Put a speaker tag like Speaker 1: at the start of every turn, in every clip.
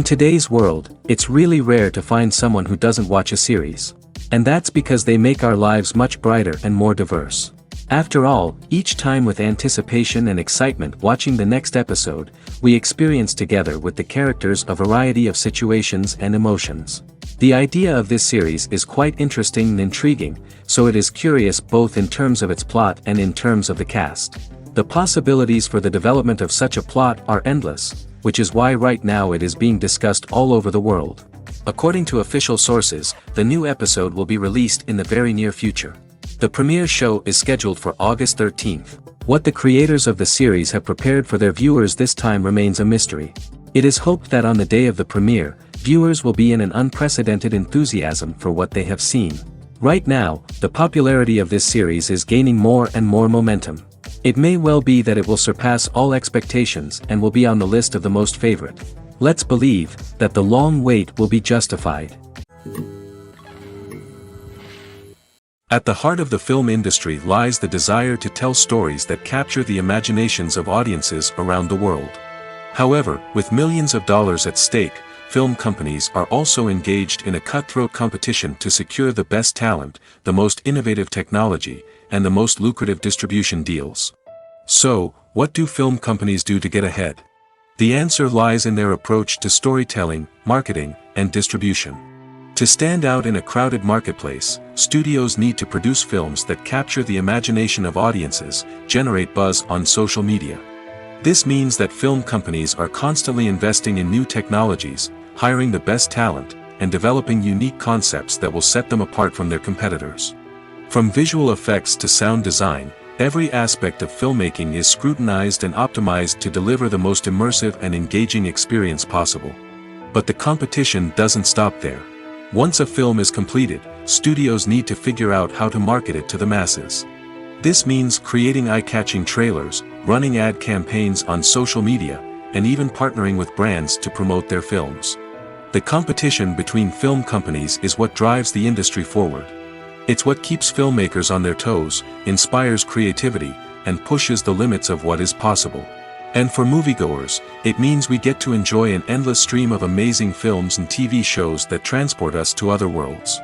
Speaker 1: In today's world, it's really rare to find someone who doesn't watch a series. And that's because they make our lives much brighter and more diverse. After all, each time with anticipation and excitement watching the next episode, we experience together with the characters a variety of situations and emotions. The idea of this series is quite interesting and intriguing, so it is curious both in terms of its plot and in terms of the cast. The possibilities for the development of such a plot are endless, which is why right now it is being discussed all over the world. According to official sources, the new episode will be released in the very near future. The premiere show is scheduled for August 13th. What the creators of the series have prepared for their viewers this time remains a mystery. It is hoped that on the day of the premiere, viewers will be in an unprecedented enthusiasm for what they have seen. Right now, the popularity of this series is gaining more and more momentum. It may well be that it will surpass all expectations and will be on the list of the most favorite. Let's believe that the long wait will be justified. At the heart of the film industry lies the desire to tell stories that capture the imaginations of audiences around the world. However, with millions of dollars at stake, film companies are also engaged in a cutthroat competition to secure the best talent, the most innovative technology, and the most lucrative distribution deals. So, what do film companies do to get ahead? The answer lies in their approach to storytelling, marketing, and distribution. To stand out in a crowded marketplace, studios need to produce films that capture the imagination of audiences, generate buzz on social media. This means that film companies are constantly investing in new technologies, hiring the best talent, and developing unique concepts that will set them apart from their competitors. From visual effects to sound design, every aspect of filmmaking is scrutinized and optimized to deliver the most immersive and engaging experience possible. But the competition doesn't stop there. Once a film is completed, studios need to figure out how to market it to the masses. This means creating eye-catching trailers, running ad campaigns on social media, and even partnering with brands to promote their films. The competition between film companies is what drives the industry forward. It's what keeps filmmakers on their toes, inspires creativity, and pushes the limits of what is possible. And for moviegoers, it means we get to enjoy an endless stream of amazing films and TV shows that transport us to other worlds.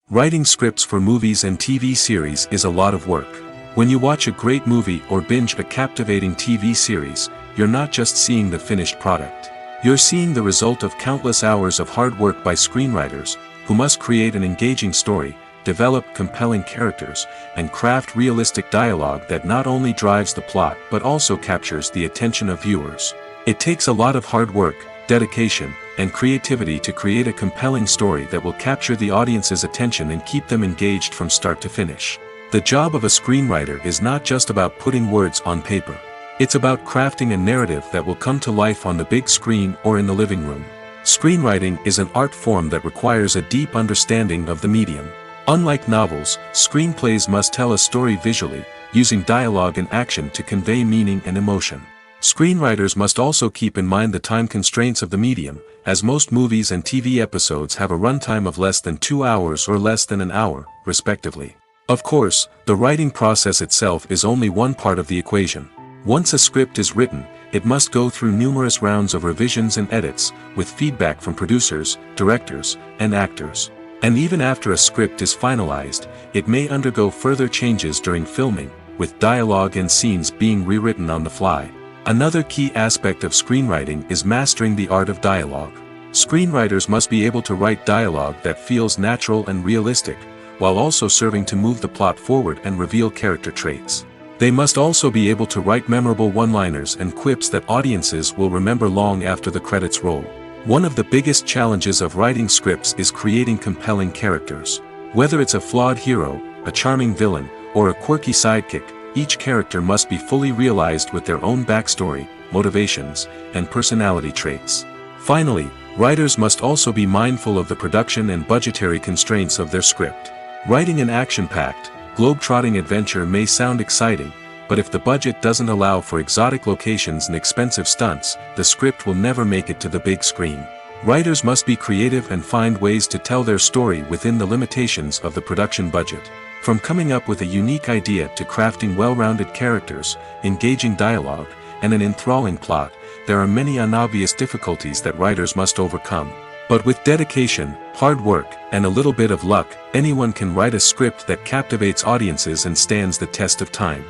Speaker 1: Writing scripts for movies and TV series is a lot of work. When you watch a great movie or binge a captivating TV series, you're not just seeing the finished product. You're seeing the result of countless hours of hard work by screenwriters, who must create an engaging story, develop compelling characters, and craft realistic dialogue that not only drives the plot but also captures the attention of viewers. It takes a lot of hard work, dedication, and creativity to create a compelling story that will capture the audience's attention and keep them engaged from start to finish. The job of a screenwriter is not just about putting words on paper. It's about crafting a narrative that will come to life on the big screen or in the living room. Screenwriting is an art form that requires a deep understanding of the medium. Unlike novels, screenplays must tell a story visually, using dialogue and action to convey meaning and emotion. Screenwriters must also keep in mind the time constraints of the medium, as most movies and TV episodes have a runtime of less than 2 hours or less than an hour, respectively. Of course, the writing process itself is only one part of the equation. Once a script is written, it must go through numerous rounds of revisions and edits, with feedback from producers, directors, and actors. And even after a script is finalized, it may undergo further changes during filming, with dialogue and scenes being rewritten on the fly. Another key aspect of screenwriting is mastering the art of dialogue. Screenwriters must be able to write dialogue that feels natural and realistic, while also serving to move the plot forward and reveal character traits. They must also be able to write memorable one-liners and quips that audiences will remember long after the credits roll. One of the biggest challenges of writing scripts is creating compelling characters. Whether it's a flawed hero, a charming villain, or a quirky sidekick, each character must be fully realized with their own backstory, motivations, and personality traits. Finally, writers must also be mindful of the production and budgetary constraints of their script. Writing an action-packed, globe-trotting adventure may sound exciting, but if the budget doesn't allow for exotic locations and expensive stunts, the script will never make it to the big screen. Writers must be creative and find ways to tell their story within the limitations of the production budget. From coming up with a unique idea to crafting well-rounded characters, engaging dialogue, and an enthralling plot, there are many unobvious difficulties that writers must overcome. But with dedication, hard work, and a little bit of luck, anyone can write a script that captivates audiences and stands the test of time.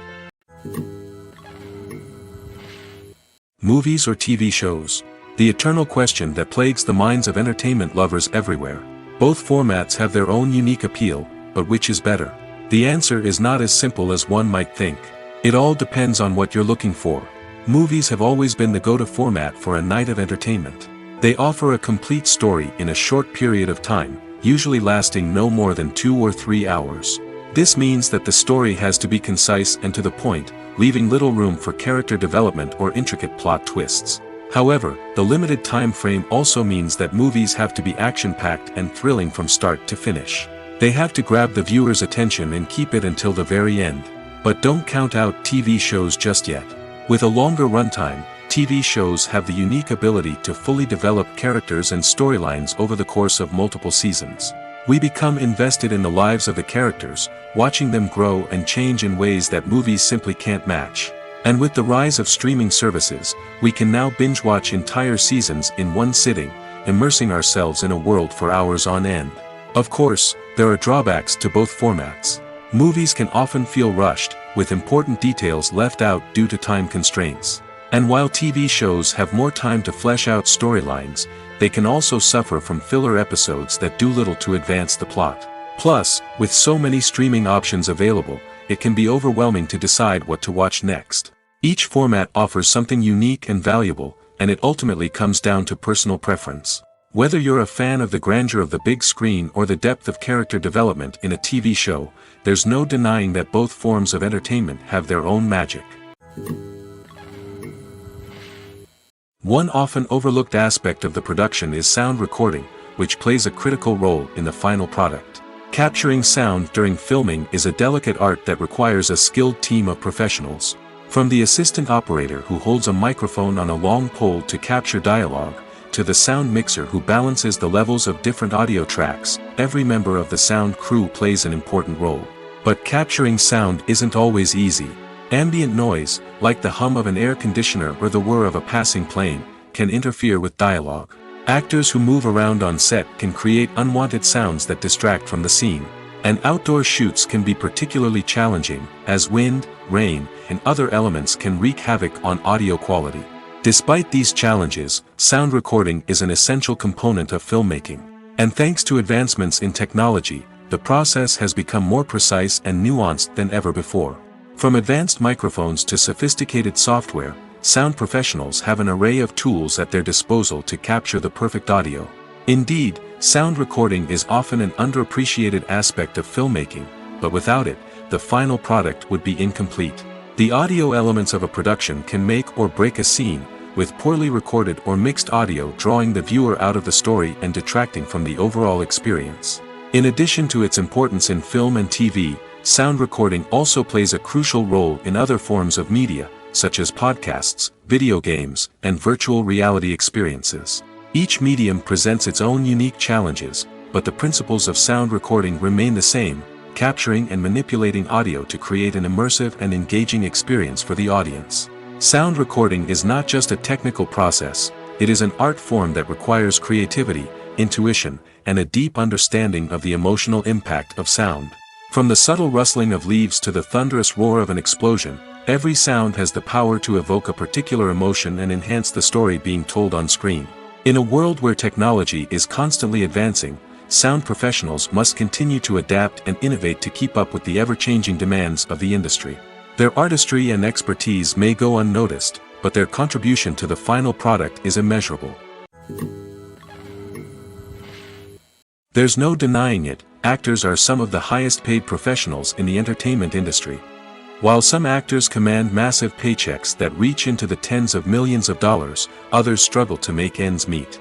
Speaker 1: Movies or TV shows? The eternal question that plagues the minds of entertainment lovers everywhere. Both formats have their own unique appeal, but which is better? The answer is not as simple as one might think. It all depends on what you're looking for. Movies have always been the go-to format for a night of entertainment. They offer a complete story in a short period of time, usually lasting no more than 2 or 3 hours. This means that the story has to be concise and to the point, leaving little room for character development or intricate plot twists. However, the limited time frame also means that movies have to be action-packed and thrilling from start to finish. They have to grab the viewer's attention and keep it until the very end. But don't count out TV shows just yet. With a longer runtime, TV shows have the unique ability to fully develop characters and storylines over the course of multiple seasons. We become invested in the lives of the characters, watching them grow and change in ways that movies simply can't match. And with the rise of streaming services, we can now binge-watch entire seasons in one sitting, immersing ourselves in a world for hours on end. Of course, there are drawbacks to both formats. Movies can often feel rushed, with important details left out due to time constraints. And while TV shows have more time to flesh out storylines, they can also suffer from filler episodes that do little to advance the plot. Plus, with so many streaming options available, it can be overwhelming to decide what to watch next. Each format offers something unique and valuable, and it ultimately comes down to personal preference. Whether you're a fan of the grandeur of the big screen or the depth of character development in a TV show, there's no denying that both forms of entertainment have their own magic. One often overlooked aspect of the production is sound recording, which plays a critical role in the final product. Capturing sound during filming is a delicate art that requires a skilled team of professionals. From the assistant operator who holds a microphone on a long pole to capture dialogue, to the sound mixer who balances the levels of different audio tracks, every member of the sound crew plays an important role. But capturing sound isn't always easy. Ambient noise, like the hum of an air conditioner or the whir of a passing plane, can interfere with dialogue. Actors who move around on set can create unwanted sounds that distract from the scene. And outdoor shoots can be particularly challenging, as wind, rain, and other elements can wreak havoc on audio quality. Despite these challenges, sound recording is an essential component of filmmaking. And thanks to advancements in technology, the process has become more precise and nuanced than ever before. From advanced microphones to sophisticated software, sound professionals have an array of tools at their disposal to capture the perfect audio. Indeed, sound recording is often an underappreciated aspect of filmmaking, but without it, the final product would be incomplete. The audio elements of a production can make or break a scene, with poorly recorded or mixed audio drawing the viewer out of the story and detracting from the overall experience. In addition to its importance in film and TV, sound recording also plays a crucial role in other forms of media, such as podcasts, video games, and virtual reality experiences. Each medium presents its own unique challenges, but the principles of sound recording remain the same, capturing and manipulating audio to create an immersive and engaging experience for the audience. Sound recording is not just a technical process, it is an art form that requires creativity, intuition, and a deep understanding of the emotional impact of sound. From the subtle rustling of leaves to the thunderous roar of an explosion, every sound has the power to evoke a particular emotion and enhance the story being told on screen. In a world where technology is constantly advancing, sound professionals must continue to adapt and innovate to keep up with the ever-changing demands of the industry. Their artistry and expertise may go unnoticed, but their contribution to the final product is immeasurable. There's no denying it, actors are some of the highest-paid professionals in the entertainment industry. While some actors command massive paychecks that reach into the tens of millions of dollars, others struggle to make ends meet.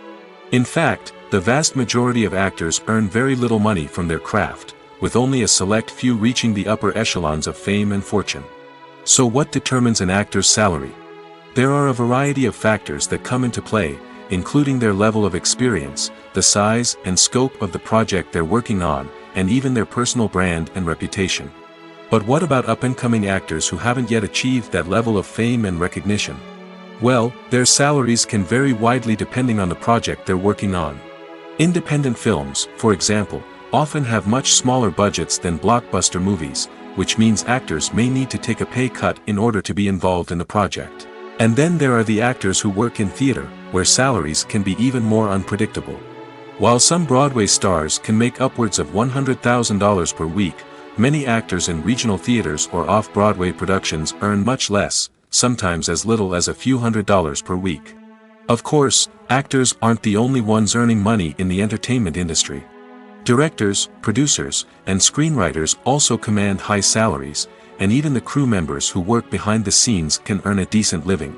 Speaker 1: In fact, the vast majority of actors earn very little money from their craft, with only a select few reaching the upper echelons of fame and fortune. So what determines an actor's salary? There are a variety of factors that come into play, including their level of experience, the size and scope of the project they're working on, and even their personal brand and reputation. But what about up-and-coming actors who haven't yet achieved that level of fame and recognition? Well, their salaries can vary widely depending on the project they're working on. Independent films, for example, often have much smaller budgets than blockbuster movies, which means actors may need to take a pay cut in order to be involved in the project. And then there are the actors who work in theater, where salaries can be even more unpredictable. While some Broadway stars can make upwards of $100,000 per week, many actors in regional theaters or off-Broadway productions earn much less, sometimes as little as a few $100s per week. Of course, actors aren't the only ones earning money in the entertainment industry. Directors, producers, and screenwriters also command high salaries, and even the crew members who work behind the scenes can earn a decent living.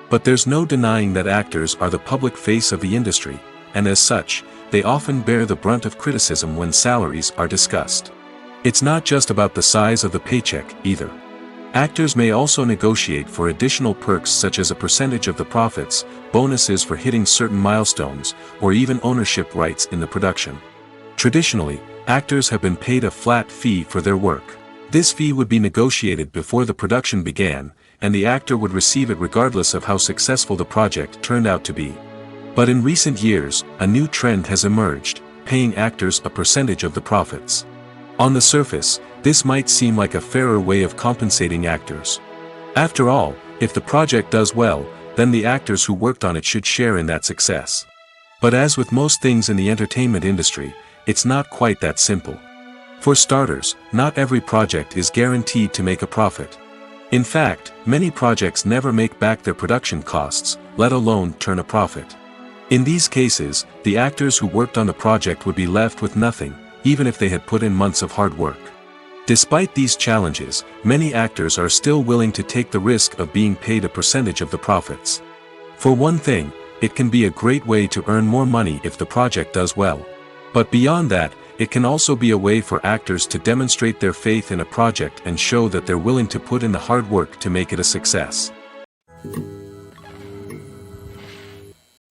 Speaker 1: But there's no denying that actors are the public face of the industry, and as such, they often bear the brunt of criticism when salaries are discussed. It's not just about the size of the paycheck, either. Actors may also negotiate for additional perks such as a percentage of the profits, bonuses for hitting certain milestones, or even ownership rights in the production. Traditionally, actors have been paid a flat fee for their work. This fee would be negotiated before the production began, and the actor would receive it regardless of how successful the project turned out to be. But in recent years, a new trend has emerged, paying actors a percentage of the profits. On the surface, this might seem like a fairer way of compensating actors. After all, if the project does well, then the actors who worked on it should share in that success. But as with most things in the entertainment industry, it's not quite that simple. For starters, not every project is guaranteed to make a profit. In fact, many projects never make back their production costs, let alone turn a profit. In these cases, the actors who worked on the project would be left with nothing, even if they had put in months of hard work. Despite these challenges, many actors are still willing to take the risk of being paid a percentage of the profits. For one thing, it can be a great way to earn more money if the project does well. But beyond that, it can also be a way for actors to demonstrate their faith in a project and show that they're willing to put in the hard work to make it a success.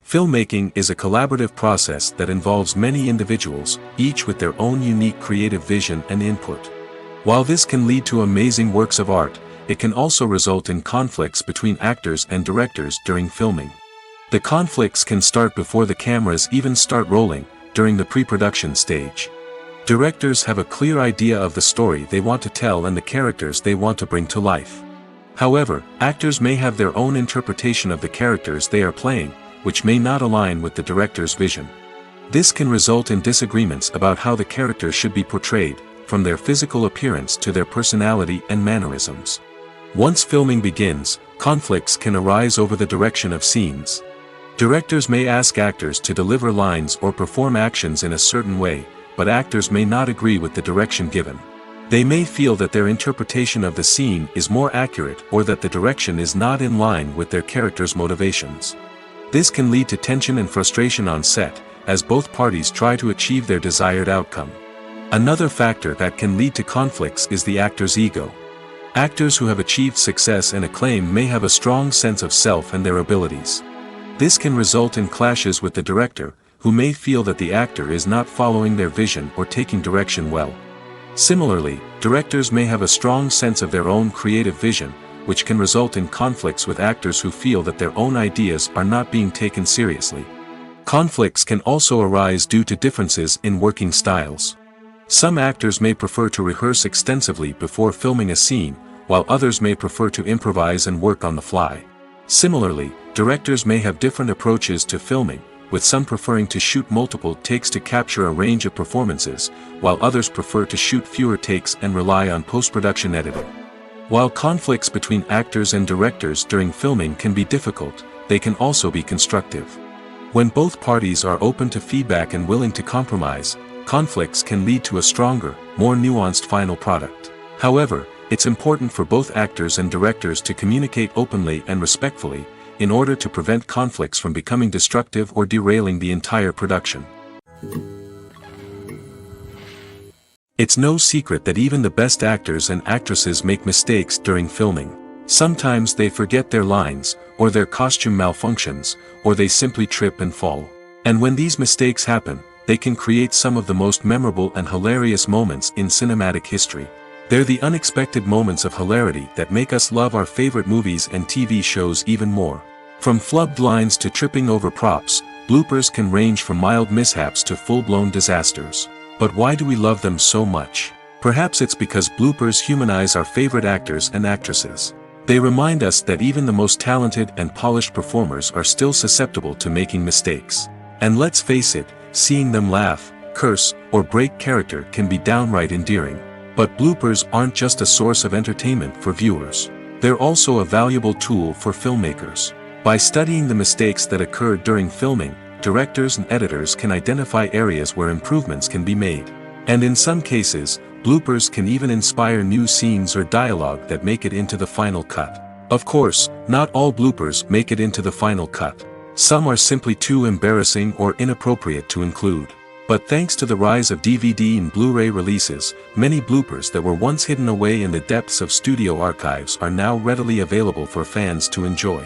Speaker 1: Filmmaking is a collaborative process that involves many individuals, each with their own unique creative vision and input. While this can lead to amazing works of art, it can also result in conflicts between actors and directors during filming. The conflicts can start before the cameras even start rolling, during the pre-production stage. Directors have a clear idea of the story they want to tell and the characters they want to bring to life. However, actors may have their own interpretation of the characters they are playing, which may not align with the director's vision. This can result in disagreements about how the characters should be portrayed, from their physical appearance to their personality and mannerisms. Once filming begins, conflicts can arise over the direction of scenes. Directors may ask actors to deliver lines or perform actions in a certain way, but actors may not agree with the direction given. They may feel that their interpretation of the scene is more accurate or that the direction is not in line with their character's motivations. This can lead to tension and frustration on set, as both parties try to achieve their desired outcome. Another factor that can lead to conflicts is the actor's ego. Actors who have achieved success and acclaim may have a strong sense of self and their abilities. This can result in clashes with the director, who may feel that the actor is not following their vision or taking direction well. Similarly, directors may have a strong sense of their own creative vision, which can result in conflicts with actors who feel that their own ideas are not being taken seriously. Conflicts can also arise due to differences in working styles. Some actors may prefer to rehearse extensively before filming a scene, while others may prefer to improvise and work on the fly. Similarly, directors may have different approaches to filming, with some preferring to shoot multiple takes to capture a range of performances, while others prefer to shoot fewer takes and rely on post-production editing. While conflicts between actors and directors during filming can be difficult, they can also be constructive. When both parties are open to feedback and willing to compromise, conflicts can lead to a stronger, more nuanced final product. However, it's important for both actors and directors to communicate openly and respectfully, in order to prevent conflicts from becoming destructive or derailing the entire production. It's no secret that even the best actors and actresses make mistakes during filming. Sometimes they forget their lines, or their costume malfunctions, or they simply trip and fall. And when these mistakes happen, they can create some of the most memorable and hilarious moments in cinematic history. They're the unexpected moments of hilarity that make us love our favorite movies and TV shows even more. From flubbed lines to tripping over props, bloopers can range from mild mishaps to full-blown disasters. But why do we love them so much? Perhaps it's because bloopers humanize our favorite actors and actresses. They remind us that even the most talented and polished performers are still susceptible to making mistakes. And let's face it, seeing them laugh, curse, or break character can be downright endearing. But bloopers aren't just a source of entertainment for viewers. They're also a valuable tool for filmmakers. By studying the mistakes that occurred during filming, directors and editors can identify areas where improvements can be made. And in some cases, bloopers can even inspire new scenes or dialogue that make it into the final cut. Of course, not all bloopers make it into the final cut. Some are simply too embarrassing or inappropriate to include. But thanks to the rise of DVD and Blu-ray releases, many bloopers that were once hidden away in the depths of studio archives are now readily available for fans to enjoy.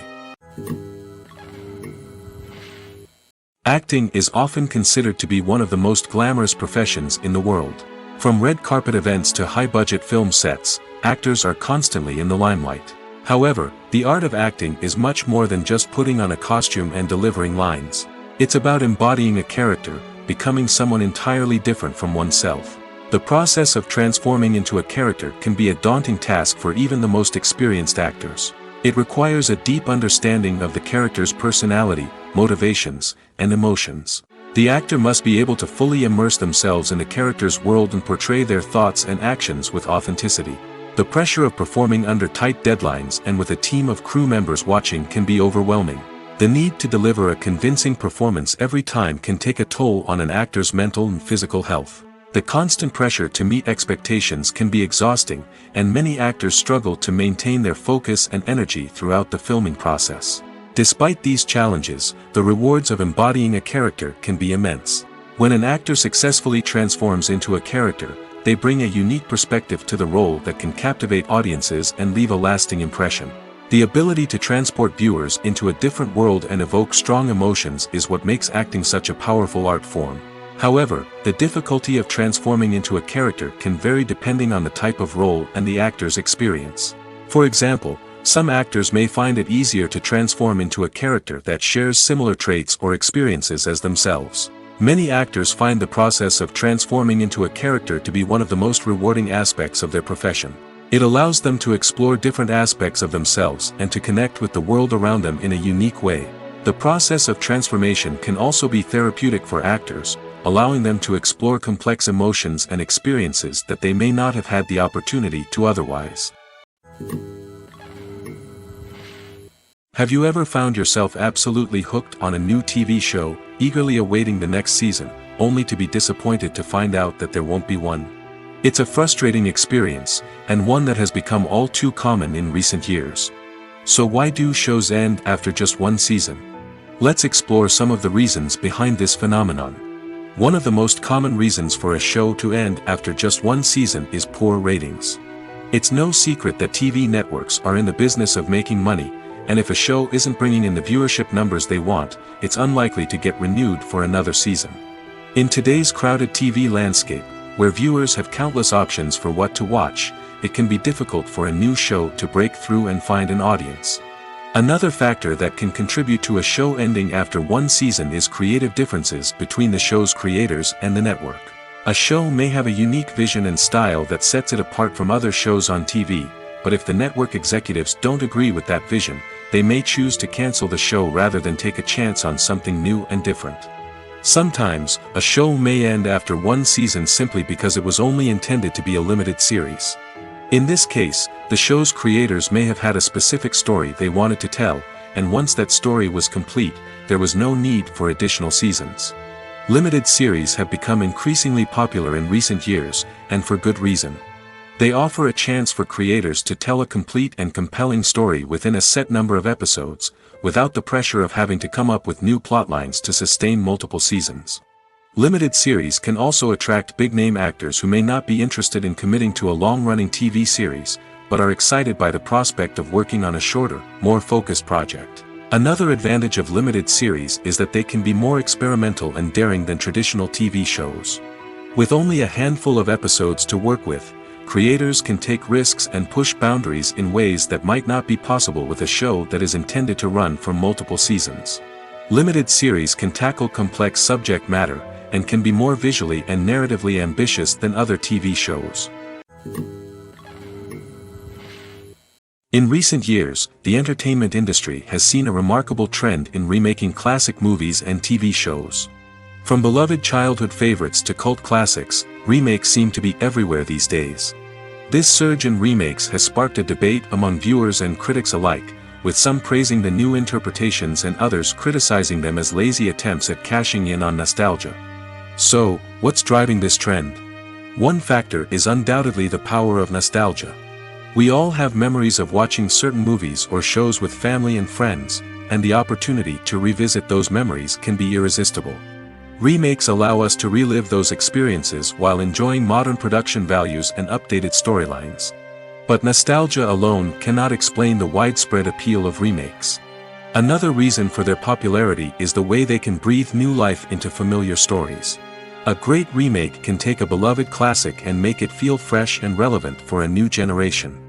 Speaker 1: Acting is often considered to be one of the most glamorous professions in the world. From red carpet events to high-budget film sets, actors are constantly in the limelight. However, the art of acting is much more than just putting on a costume and delivering lines. It's about embodying a character, becoming someone entirely different from oneself. The process of transforming into a character can be a daunting task for even the most experienced actors. It requires a deep understanding of the character's personality, motivations, and emotions. The actor must be able to fully immerse themselves in the character's world and portray their thoughts and actions with authenticity. The pressure of performing under tight deadlines and with a team of crew members watching can be overwhelming. The need to deliver a convincing performance every time can take a toll on an actor's mental and physical health. The constant pressure to meet expectations can be exhausting, and many actors struggle to maintain their focus and energy throughout the filming process. Despite these challenges, the rewards of embodying a character can be immense. When an actor successfully transforms into a character, they bring a unique perspective to the role that can captivate audiences and leave a lasting impression. The ability to transport viewers into a different world and evoke strong emotions is what makes acting such a powerful art form. However, the difficulty of transforming into a character can vary depending on the type of role and the actor's experience. For example, some actors may find it easier to transform into a character that shares similar traits or experiences as themselves. Many actors find the process of transforming into a character to be one of the most rewarding aspects of their profession. It allows them to explore different aspects of themselves and to connect with the world around them in a unique way. The process of transformation can also be therapeutic for actors, allowing them to explore complex emotions and experiences that they may not have had the opportunity to otherwise. Have you ever found yourself absolutely hooked on a new TV show, eagerly awaiting the next season, only to be disappointed to find out that there won't be one? It's a frustrating experience, and one that has become all too common in recent years. So why do shows end after just one season? Let's explore some of the reasons behind this phenomenon. One of the most common reasons for a show to end after just one season is poor ratings. It's no secret that TV networks are in the business of making money, and if a show isn't bringing in the viewership numbers they want, it's unlikely to get renewed for another season. In today's crowded TV landscape, where viewers have countless options for what to watch, it can be difficult for a new show to break through and find an audience. Another factor that can contribute to a show ending after one season is creative differences between the show's creators and the network. A show may have a unique vision and style that sets it apart from other shows on TV, but if the network executives don't agree with that vision, they may choose to cancel the show rather than take a chance on something new and different. Sometimes, a show may end after one season simply because it was only intended to be a limited series. In this case, the show's creators may have had a specific story they wanted to tell, and once that story was complete, there was no need for additional seasons. Limited series have become increasingly popular in recent years, and for good reason. They offer a chance for creators to tell a complete and compelling story within a set number of episodes, without the pressure of having to come up with new plotlines to sustain multiple seasons. Limited series can also attract big-name actors who may not be interested in committing to a long-running TV series, but are excited by the prospect of working on a shorter, more focused project. Another advantage of limited series is that they can be more experimental and daring than traditional TV shows. With only a handful of episodes to work with, creators can take risks and push boundaries in ways that might not be possible with a show that is intended to run for multiple seasons. Limited series can tackle complex subject matter, and can be more visually and narratively ambitious than other TV shows. In recent years, the entertainment industry has seen a remarkable trend in remaking classic movies and TV shows. From beloved childhood favorites to cult classics, remakes seem to be everywhere these days. This surge in remakes has sparked a debate among viewers and critics alike, with some praising the new interpretations and others criticizing them as lazy attempts at cashing in on nostalgia. So, what's driving this trend? One factor is undoubtedly the power of nostalgia. We all have memories of watching certain movies or shows with family and friends, and the opportunity to revisit those memories can be irresistible. Remakes allow us to relive those experiences while enjoying modern production values and updated storylines. But nostalgia alone cannot explain the widespread appeal of remakes. Another reason for their popularity is the way they can breathe new life into familiar stories. A great remake can take a beloved classic and make it feel fresh and relevant for a new generation.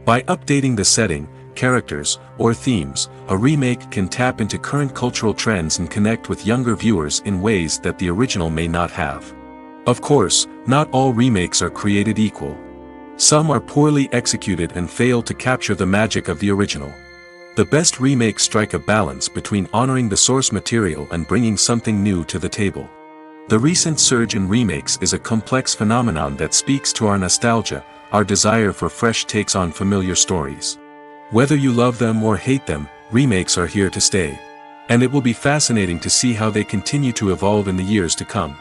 Speaker 1: By updating the setting, characters, or themes, a remake can tap into current cultural trends and connect with younger viewers in ways that the original may not have. Of course, not all remakes are created equal. Some are poorly executed and fail to capture the magic of the original. The best remakes strike a balance between honoring the source material and bringing something new to the table. The recent surge in remakes is a complex phenomenon that speaks to our nostalgia, our desire for fresh takes on familiar stories. Whether you love them or hate them, remakes are here to stay. And it will be fascinating to see how they continue to evolve in the years to come.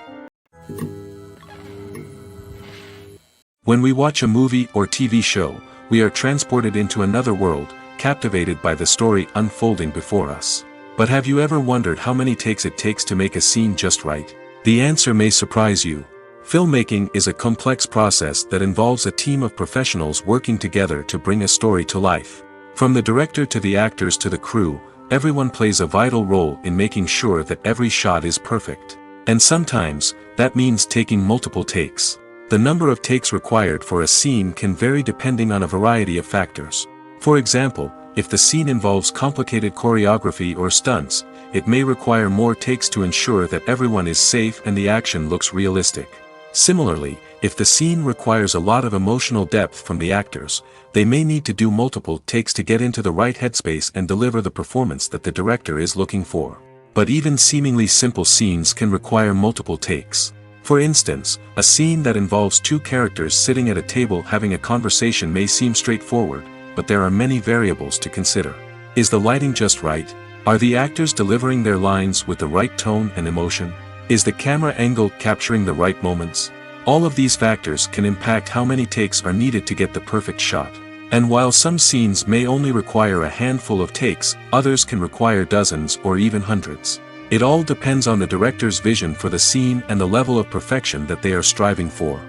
Speaker 1: When we watch a movie or TV show, we are transported into another world, captivated by the story unfolding before us. But have you ever wondered how many takes it takes to make a scene just right? The answer may surprise you. Filmmaking is a complex process that involves a team of professionals working together to bring a story to life. From the director to the actors to the crew, everyone plays a vital role in making sure that every shot is perfect. And sometimes, that means taking multiple takes. The number of takes required for a scene can vary depending on a variety of factors. For example, if the scene involves complicated choreography or stunts, it may require more takes to ensure that everyone is safe and the action looks realistic. Similarly, if the scene requires a lot of emotional depth from the actors, they may need to do multiple takes to get into the right headspace and deliver the performance that the director is looking for. But even seemingly simple scenes can require multiple takes. For instance, a scene that involves two characters sitting at a table having a conversation may seem straightforward, but there are many variables to consider. Is the lighting just right? Are the actors delivering their lines with the right tone and emotion? Is the camera angle capturing the right moments? All of these factors can impact how many takes are needed to get the perfect shot. And while some scenes may only require a handful of takes, others can require dozens or even hundreds. It all depends on the director's vision for the scene and the level of perfection that they are striving for.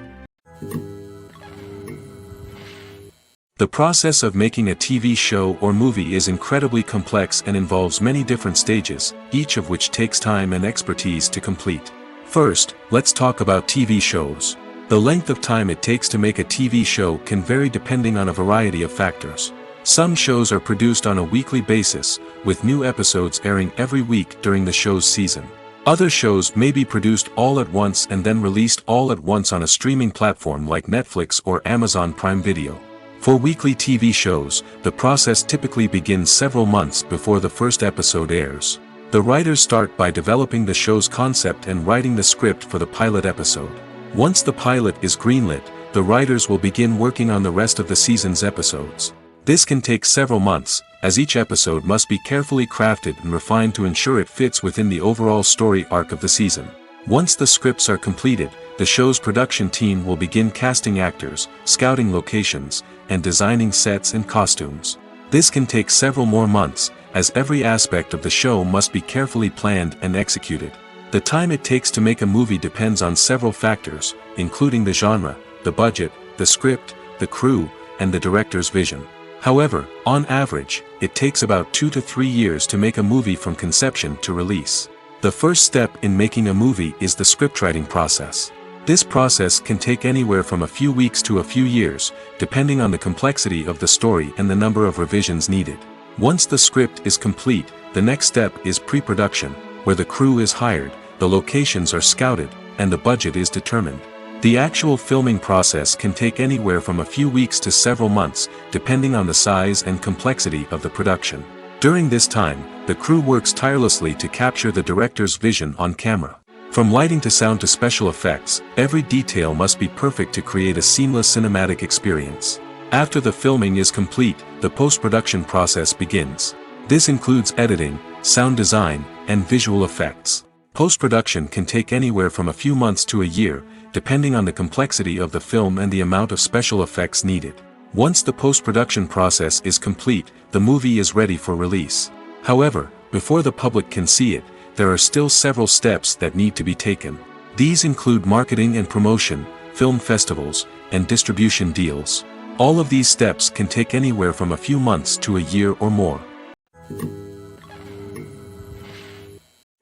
Speaker 1: The process of making a TV show or movie is incredibly complex and involves many different stages, each of which takes time and expertise to complete. First, let's talk about TV shows. The length of time it takes to make a TV show can vary depending on a variety of factors. Some shows are produced on a weekly basis, with new episodes airing every week during the show's season. Other shows may be produced all at once and then released all at once on a streaming platform like Netflix or Amazon Prime Video. For weekly TV shows, the process typically begins several months before the first episode airs. The writers start by developing the show's concept and writing the script for the pilot episode. Once the pilot is greenlit, the writers will begin working on the rest of the season's episodes. This can take several months, as each episode must be carefully crafted and refined to ensure it fits within the overall story arc of the season. Once the scripts are completed, the show's production team will begin casting actors, scouting locations, and designing sets and costumes. This can take several more months, as every aspect of the show must be carefully planned and executed. The time it takes to make a movie depends on several factors, including the genre, the budget, the script, the crew, and the director's vision. However, on average, it takes about 2 to 3 years to make a movie from conception to release. The first step in making a movie is the scriptwriting process. This process can take anywhere from a few weeks to a few years, depending on the complexity of the story and the number of revisions needed. Once the script is complete, the next step is pre-production, where the crew is hired, the locations are scouted, and the budget is determined. The actual filming process can take anywhere from a few weeks to several months, depending on the size and complexity of the production. During this time, the crew works tirelessly to capture the director's vision on camera. From lighting to sound to special effects, every detail must be perfect to create a seamless cinematic experience. After the filming is complete, the post-production process begins. This includes editing, sound design, and visual effects. Post-production can take anywhere from a few months to a year, depending on the complexity of the film and the amount of special effects needed. Once the post-production process is complete, the movie is ready for release. However, before the public can see it, there are still several steps that need to be taken. These include marketing and promotion, film festivals, and distribution deals. All of these steps can take anywhere from a few months to a year or more.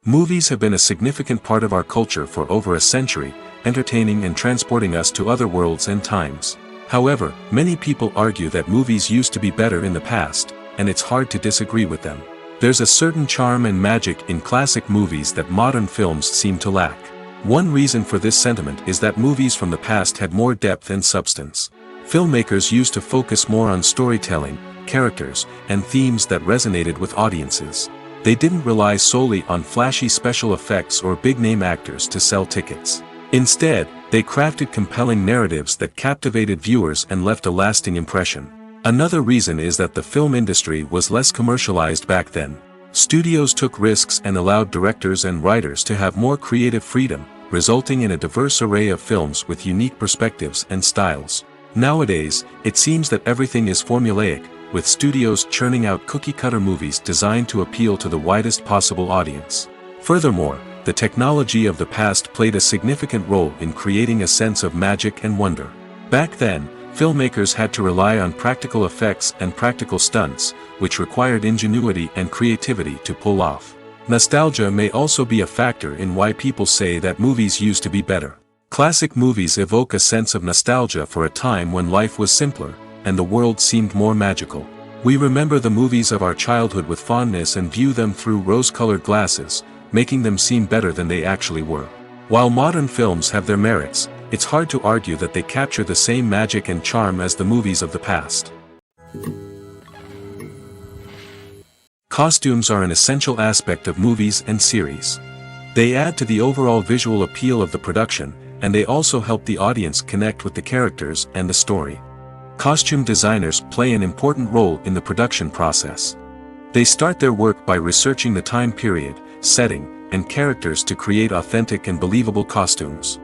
Speaker 1: Movies have been a significant part of our culture for over a century, entertaining and transporting us to other worlds and times. However, many people argue that movies used to be better in the past, and it's hard to disagree with them. There's a certain charm and magic in classic movies that modern films seem to lack. One reason for this sentiment is that movies from the past had more depth and substance. Filmmakers used to focus more on storytelling, characters, and themes that resonated with audiences. They didn't rely solely on flashy special effects or big-name actors to sell tickets. Instead, they crafted compelling narratives that captivated viewers and left a lasting impression. Another reason is that the film industry was less commercialized back then. Studios took risks and allowed directors and writers to have more creative freedom, resulting in a diverse array of films with unique perspectives and styles. Nowadays, it seems that everything is formulaic, with studios churning out cookie-cutter movies designed to appeal to the widest possible audience. Furthermore, the technology of the past played a significant role in creating a sense of magic and wonder. Back then, filmmakers had to rely on practical effects and practical stunts, which required ingenuity and creativity to pull off. Nostalgia may also be a factor in why people say that movies used to be better. Classic movies evoke a sense of nostalgia for a time when life was simpler, and the world seemed more magical. We remember the movies of our childhood with fondness and view them through rose-colored glasses, making them seem better than they actually were. While modern films have their merits, it's hard to argue that they capture the same magic and charm as the movies of the past. Costumes are an essential aspect of movies and series. They add to the overall visual appeal of the production, and they also help the audience connect with the characters and the story. Costume designers play an important role in the production process. They start their work by researching the time period, setting, and characters to create authentic and believable costumes.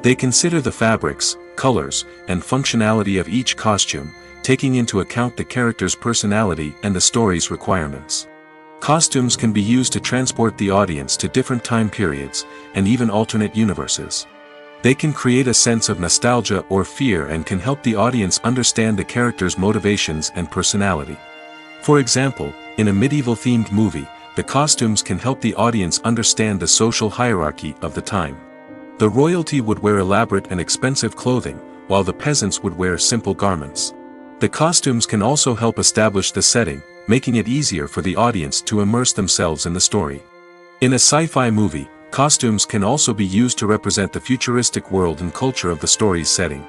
Speaker 1: They consider the fabrics, colors, and functionality of each costume, taking into account the character's personality and the story's requirements. Costumes can be used to transport the audience to different time periods, and even alternate universes. They can create a sense of nostalgia or fear and can help the audience understand the character's motivations and personality. For example, in a medieval-themed movie, the costumes can help the audience understand the social hierarchy of the time. The royalty would wear elaborate and expensive clothing, while the peasants would wear simple garments. The costumes can also help establish the setting, making it easier for the audience to immerse themselves in the story. In a sci-fi movie, costumes can also be used to represent the futuristic world and culture of the story's setting.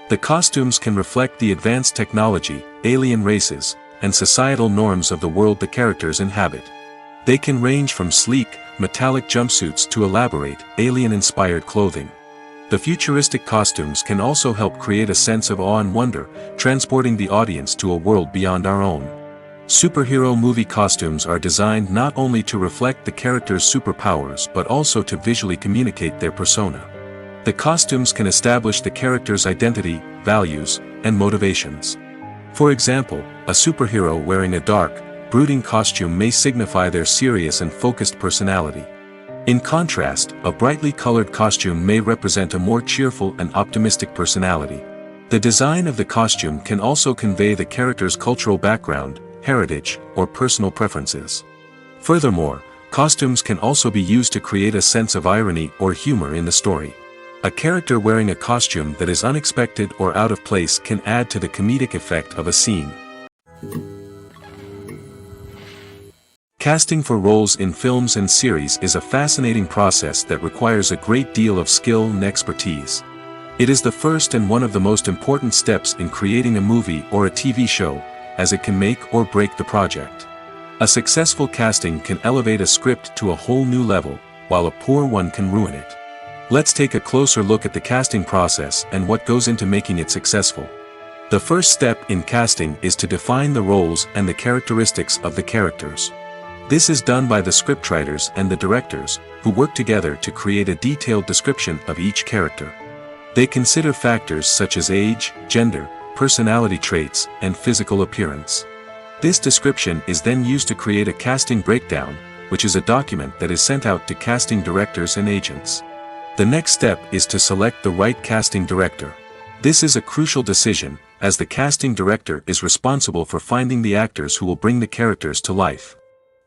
Speaker 1: The costumes can reflect the advanced technology, alien races, and societal norms of the world the characters inhabit. They can range from sleek, metallic jumpsuits to elaborate, alien-inspired clothing. The futuristic costumes can also help create a sense of awe and wonder, transporting the audience to a world beyond our own. Superhero movie costumes are designed not only to reflect the character's superpowers but also to visually communicate their persona. The costumes can establish the character's identity, values, and motivations. For example, a superhero wearing a dark, brooding costume may signify their serious and focused personality. In contrast, a brightly colored costume may represent a more cheerful and optimistic personality. The design of the costume can also convey the character's cultural background, heritage, or personal preferences. Furthermore, costumes can also be used to create a sense of irony or humor in the story. A character wearing a costume that is unexpected or out of place can add to the comedic effect of a scene. Casting for roles in films and series is a fascinating process that requires a great deal of skill and expertise. It is the first and one of the most important steps in creating a movie or a TV show, as it can make or break the project. A successful casting can elevate a script to a whole new level, while a poor one can ruin it. Let's take a closer look at the casting process and what goes into making it successful. The first step in casting is to define the roles and the characteristics of the characters. This is done by the scriptwriters and the directors, who work together to create a detailed description of each character. They consider factors such as age, gender, personality traits, and physical appearance. This description is then used to create a casting breakdown, which is a document that is sent out to casting directors and agents. The next step is to select the right casting director. This is a crucial decision, as the casting director is responsible for finding the actors who will bring the characters to life.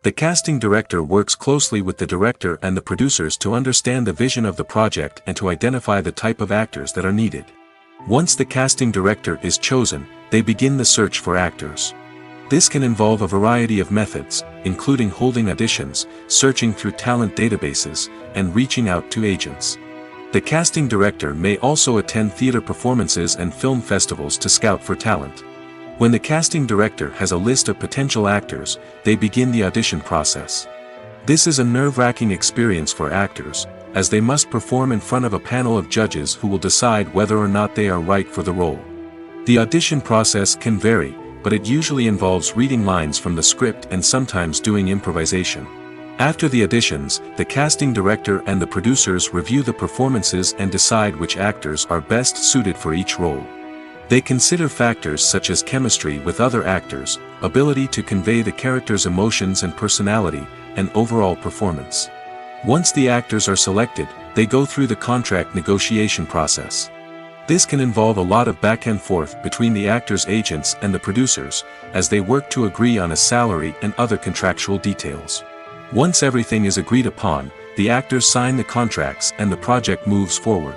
Speaker 1: The casting director works closely with the director and the producers to understand the vision of the project and to identify the type of actors that are needed. Once the casting director is chosen, they begin the search for actors. This can involve a variety of methods, including holding auditions, searching through talent databases, and reaching out to agents. The casting director may also attend theater performances and film festivals to scout for talent. When the casting director has a list of potential actors, they begin the audition process. This is a nerve-wracking experience for actors, as they must perform in front of a panel of judges who will decide whether or not they are right for the role. The audition process can vary, but it usually involves reading lines from the script and sometimes doing improvisation. After the auditions, the casting director and the producers review the performances and decide which actors are best suited for each role. They consider factors such as chemistry with other actors, ability to convey the character's emotions and personality, and overall performance. Once the actors are selected, they go through the contract negotiation process. This can involve a lot of back and forth between the actors' agents and the producers, as they work to agree on a salary and other contractual details. Once everything is agreed upon, the actors sign the contracts and the project moves forward.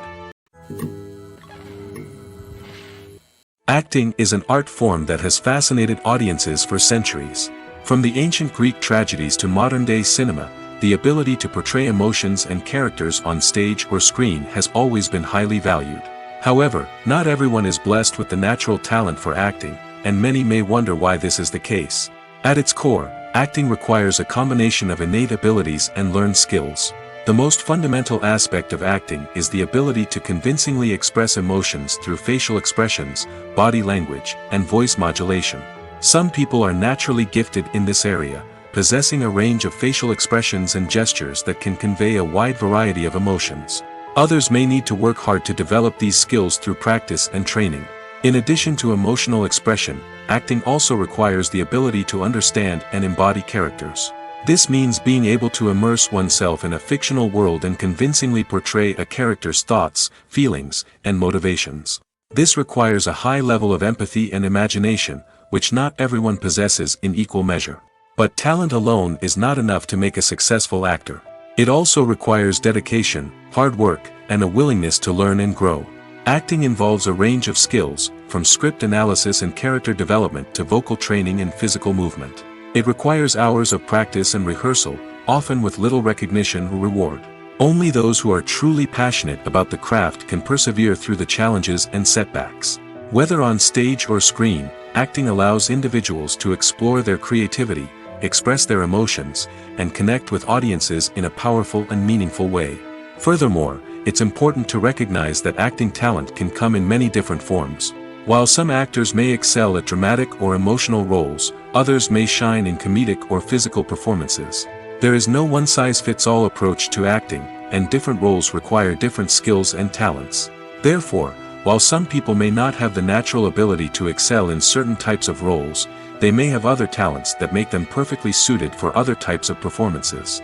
Speaker 1: Acting is an art form that has fascinated audiences for centuries. From the ancient Greek tragedies to modern-day cinema, the ability to portray emotions and characters on stage or screen has always been highly valued. However, not everyone is blessed with the natural talent for acting, and many may wonder why this is the case. At its core, acting requires a combination of innate abilities and learned skills. The most fundamental aspect of acting is the ability to convincingly express emotions through facial expressions, body language, and voice modulation. Some people are naturally gifted in this area, possessing a range of facial expressions and gestures that can convey a wide variety of emotions. Others may need to work hard to develop these skills through practice and training. In addition to emotional expression, acting also requires the ability to understand and embody characters. This means being able to immerse oneself in a fictional world and convincingly portray a character's thoughts, feelings, and motivations. This requires a high level of empathy and imagination, which not everyone possesses in equal measure. But talent alone is not enough to make a successful actor. It also requires dedication, hard work, and a willingness to learn and grow. Acting involves a range of skills, from script analysis and character development to vocal training and physical movement. It requires hours of practice and rehearsal, often with little recognition or reward. Only those who are truly passionate about the craft can persevere through the challenges and setbacks. Whether on stage or screen, acting allows individuals to explore their creativity, express their emotions, and connect with audiences in a powerful and meaningful way. Furthermore, it's important to recognize that acting talent can come in many different forms. While some actors may excel at dramatic or emotional roles, others may shine in comedic or physical performances. There is no one-size-fits-all approach to acting, and different roles require different skills and talents. Therefore, while some people may not have the natural ability to excel in certain types of roles, they may have other talents that make them perfectly suited for other types of performances.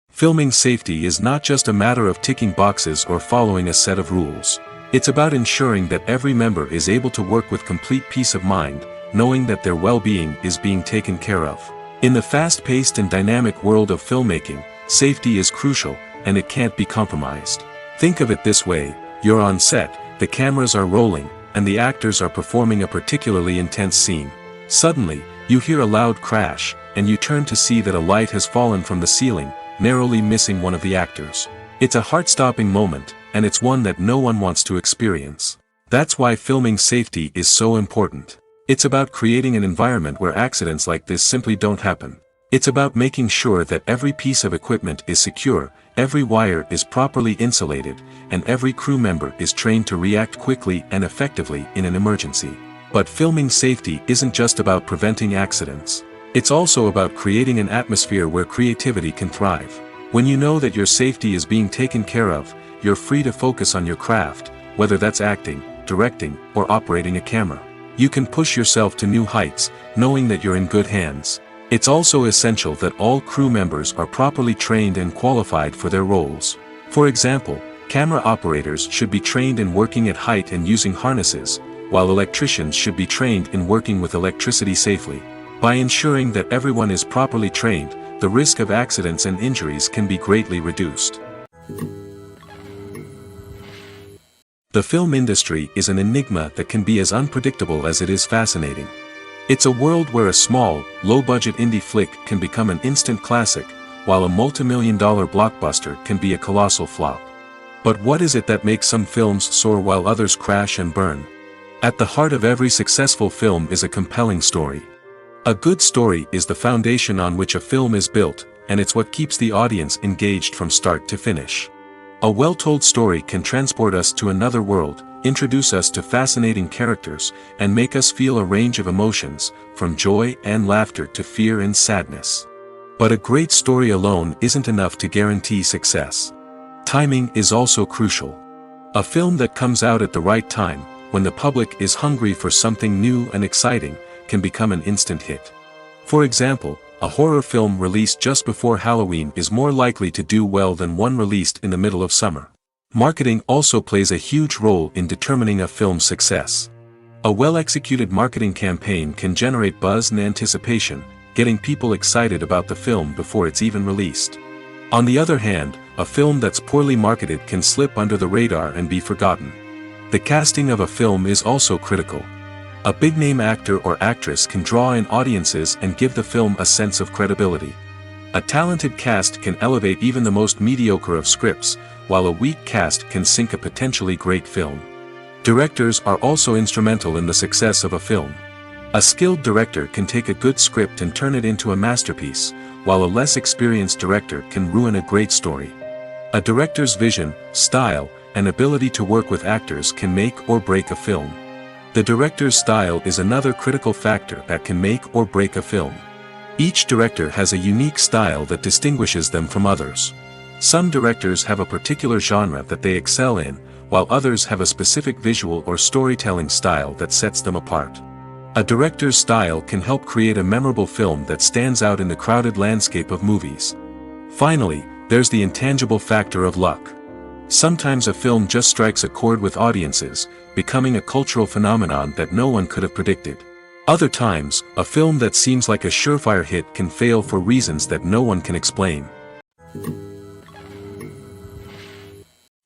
Speaker 1: Filming safety is not just a matter of ticking boxes or following a set of rules. It's about ensuring that every member is able to work with complete peace of mind, knowing that their well-being is being taken care of. In the fast-paced and dynamic world of filmmaking, safety is crucial, and it can't be compromised. Think of it this way: you're on set, the cameras are rolling, and the actors are performing a particularly intense scene. Suddenly, you hear a loud crash, and you turn to see that a light has fallen from the ceiling, narrowly missing one of the actors. It's a heart-stopping moment, and it's one that no one wants to experience. That's why filming safety is so important. It's about creating an environment where accidents like this simply don't happen. It's about making sure that every piece of equipment is secure, every wire is properly insulated, and every crew member is trained to react quickly and effectively in an emergency. But filming safety isn't just about preventing accidents. It's also about creating an atmosphere where creativity can thrive. When you know that your safety is being taken care of, you're free to focus on your craft, whether that's acting, directing, or operating a camera. You can push yourself to new heights, knowing that you're in good hands. It's also essential that all crew members are properly trained and qualified for their roles. For example, camera operators should be trained in working at height and using harnesses, while electricians should be trained in working with electricity safely. By ensuring that everyone is properly trained, the risk of accidents and injuries can be greatly reduced. The film industry is an enigma that can be as unpredictable as it is fascinating. It's a world where a small, low-budget indie flick can become an instant classic, while a multi-million-dollar blockbuster can be a colossal flop. But what is it that makes some films soar while others crash and burn? At the heart of every successful film is a compelling story. A good story is the foundation on which a film is built, and it's what keeps the audience engaged from start to finish. A well-told story can transport us to another world, introduce us to fascinating characters, and make us feel a range of emotions, from joy and laughter to fear and sadness. But a great story alone isn't enough to guarantee success. Timing is also crucial. A film that comes out at the right time, when the public is hungry for something new and exciting, can become an instant hit. For example, a horror film released just before Halloween is more likely to do well than one released in the middle of summer. Marketing also plays a huge role in determining a film's success. A well-executed marketing campaign can generate buzz and anticipation, getting people excited about the film before it's even released. On the other hand, a film that's poorly marketed can slip under the radar and be forgotten. The casting of a film is also critical. A big-name actor or actress can draw in audiences and give the film a sense of credibility. A talented cast can elevate even the most mediocre of scripts, while a weak cast can sink a potentially great film. Directors are also instrumental in the success of a film. A skilled director can take a good script and turn it into a masterpiece, while a less experienced director can ruin a great story. A director's vision, style, and ability to work with actors can make or break a film. The director's style is another critical factor that can make or break a film. Each director has a unique style that distinguishes them from others. Some directors have a particular genre that they excel in, while others have a specific visual or storytelling style that sets them apart. A director's style can help create a memorable film that stands out in the crowded landscape of movies. Finally, there's the intangible factor of luck. Sometimes a film just strikes a chord with audiences, becoming a cultural phenomenon that no one could have predicted. Other times, a film that seems like a surefire hit can fail for reasons that no one can explain.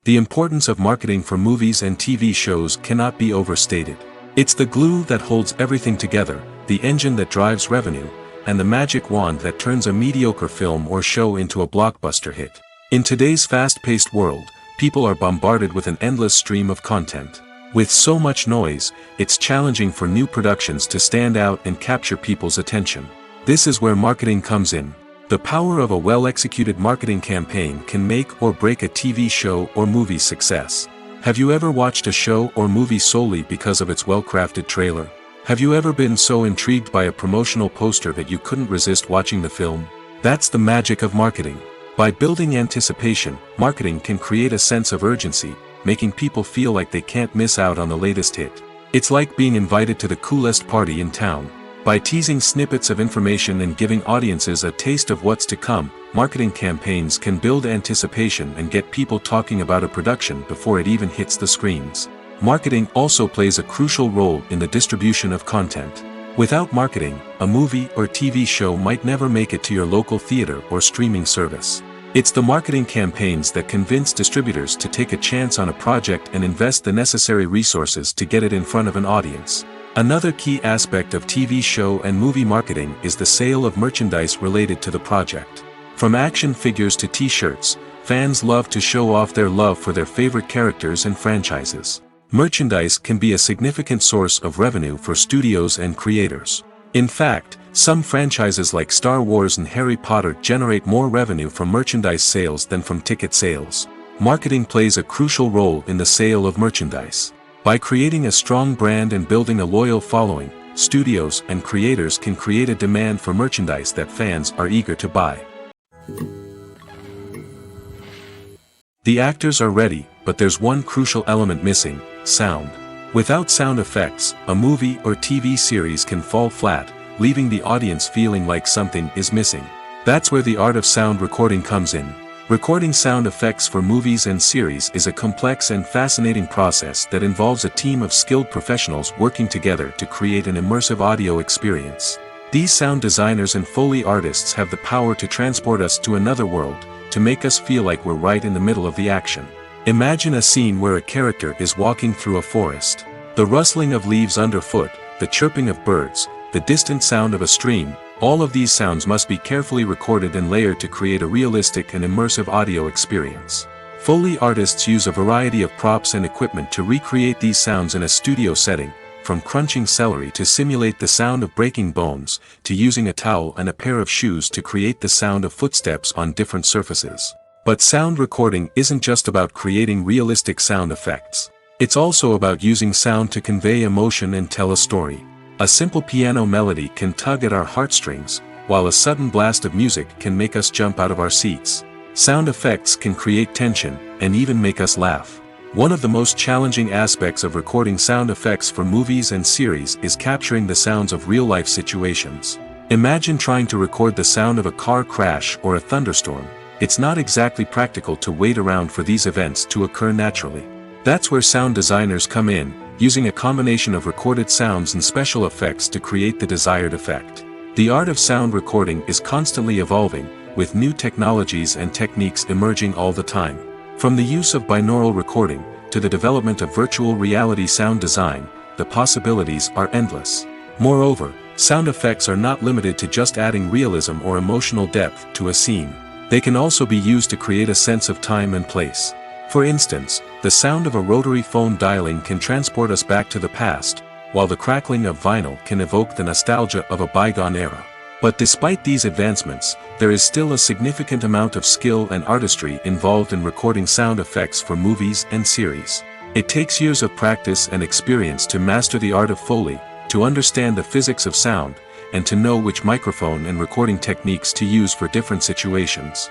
Speaker 1: The importance of marketing for movies and TV shows cannot be overstated. It's the glue that holds everything together, the engine that drives revenue, and the magic wand that turns a mediocre film or show into a blockbuster hit. In today's fast-paced world, people are bombarded with an endless stream of content. With so much noise, it's challenging for new productions to stand out and capture people's attention. This is where marketing comes in. The power of a well-executed marketing campaign can make or break a TV show or movie's success. Have you ever watched a show or movie solely because of its well-crafted trailer? Have you ever been so intrigued by a promotional poster that you couldn't resist watching the film? That's the magic of marketing. By building anticipation, marketing can create a sense of urgency, making people feel like they can't miss out on the latest hit. It's like being invited to the coolest party in town. By teasing snippets of information and giving audiences a taste of what's to come, marketing campaigns can build anticipation and get people talking about a production before it even hits the screens. Marketing also plays a crucial role in the distribution of content. Without marketing, a movie or TV show might never make it to your local theater or streaming service. It's the marketing campaigns that convince distributors to take a chance on a project and invest the necessary resources to get it in front of an audience. Another key aspect of TV show and movie marketing is the sale of merchandise related to the project. From action figures to t-shirts, fans love to show off their love for their favorite characters and franchises. Merchandise can be a significant source of revenue for studios and creators. In fact, some franchises like Star Wars and Harry Potter generate more revenue from merchandise sales than from ticket sales. Marketing plays a crucial role in the sale of merchandise. By creating a strong brand and building a loyal following, studios and creators can create a demand for merchandise that fans are eager to buy. The actors are ready, but there's one crucial element missing: sound. Without sound effects, a movie or TV series can fall flat, leaving the audience feeling like something is missing. That's where the art of sound recording comes in. Recording sound effects for movies and series is a complex and fascinating process that involves a team of skilled professionals working together to create an immersive audio experience. These sound designers and Foley artists have the power to transport us to another world, to make us feel like we're right in the middle of the action. Imagine a scene where a character is walking through a forest. The rustling of leaves underfoot, the chirping of birds, the distant sound of a stream, all of these sounds must be carefully recorded and layered to create a realistic and immersive audio experience. Foley artists use a variety of props and equipment to recreate these sounds in a studio setting, from crunching celery to simulate the sound of breaking bones, to using a towel and a pair of shoes to create the sound of footsteps on different surfaces. But sound recording isn't just about creating realistic sound effects. It's also about using sound to convey emotion and tell a story. A simple piano melody can tug at our heartstrings, while a sudden blast of music can make us jump out of our seats. Sound effects can create tension, and even make us laugh. One of the most challenging aspects of recording sound effects for movies and series is capturing the sounds of real-life situations. Imagine trying to record the sound of a car crash or a thunderstorm. It's not exactly practical to wait around for these events to occur naturally. That's where sound designers come in, using a combination of recorded sounds and special effects to create the desired effect. The art of sound recording is constantly evolving, with new technologies and techniques emerging all the time. From the use of binaural recording, to the development of virtual reality sound design, the possibilities are endless. Moreover, sound effects are not limited to just adding realism or emotional depth to a scene. They can also be used to create a sense of time and place. For instance, the sound of a rotary phone dialing can transport us back to the past, while the crackling of vinyl can evoke the nostalgia of a bygone era. But despite these advancements, there is still a significant amount of skill and artistry involved in recording sound effects for movies and series. It takes years of practice and experience to master the art of Foley, to understand the physics of sound, and to know which microphone and recording techniques to use for different situations.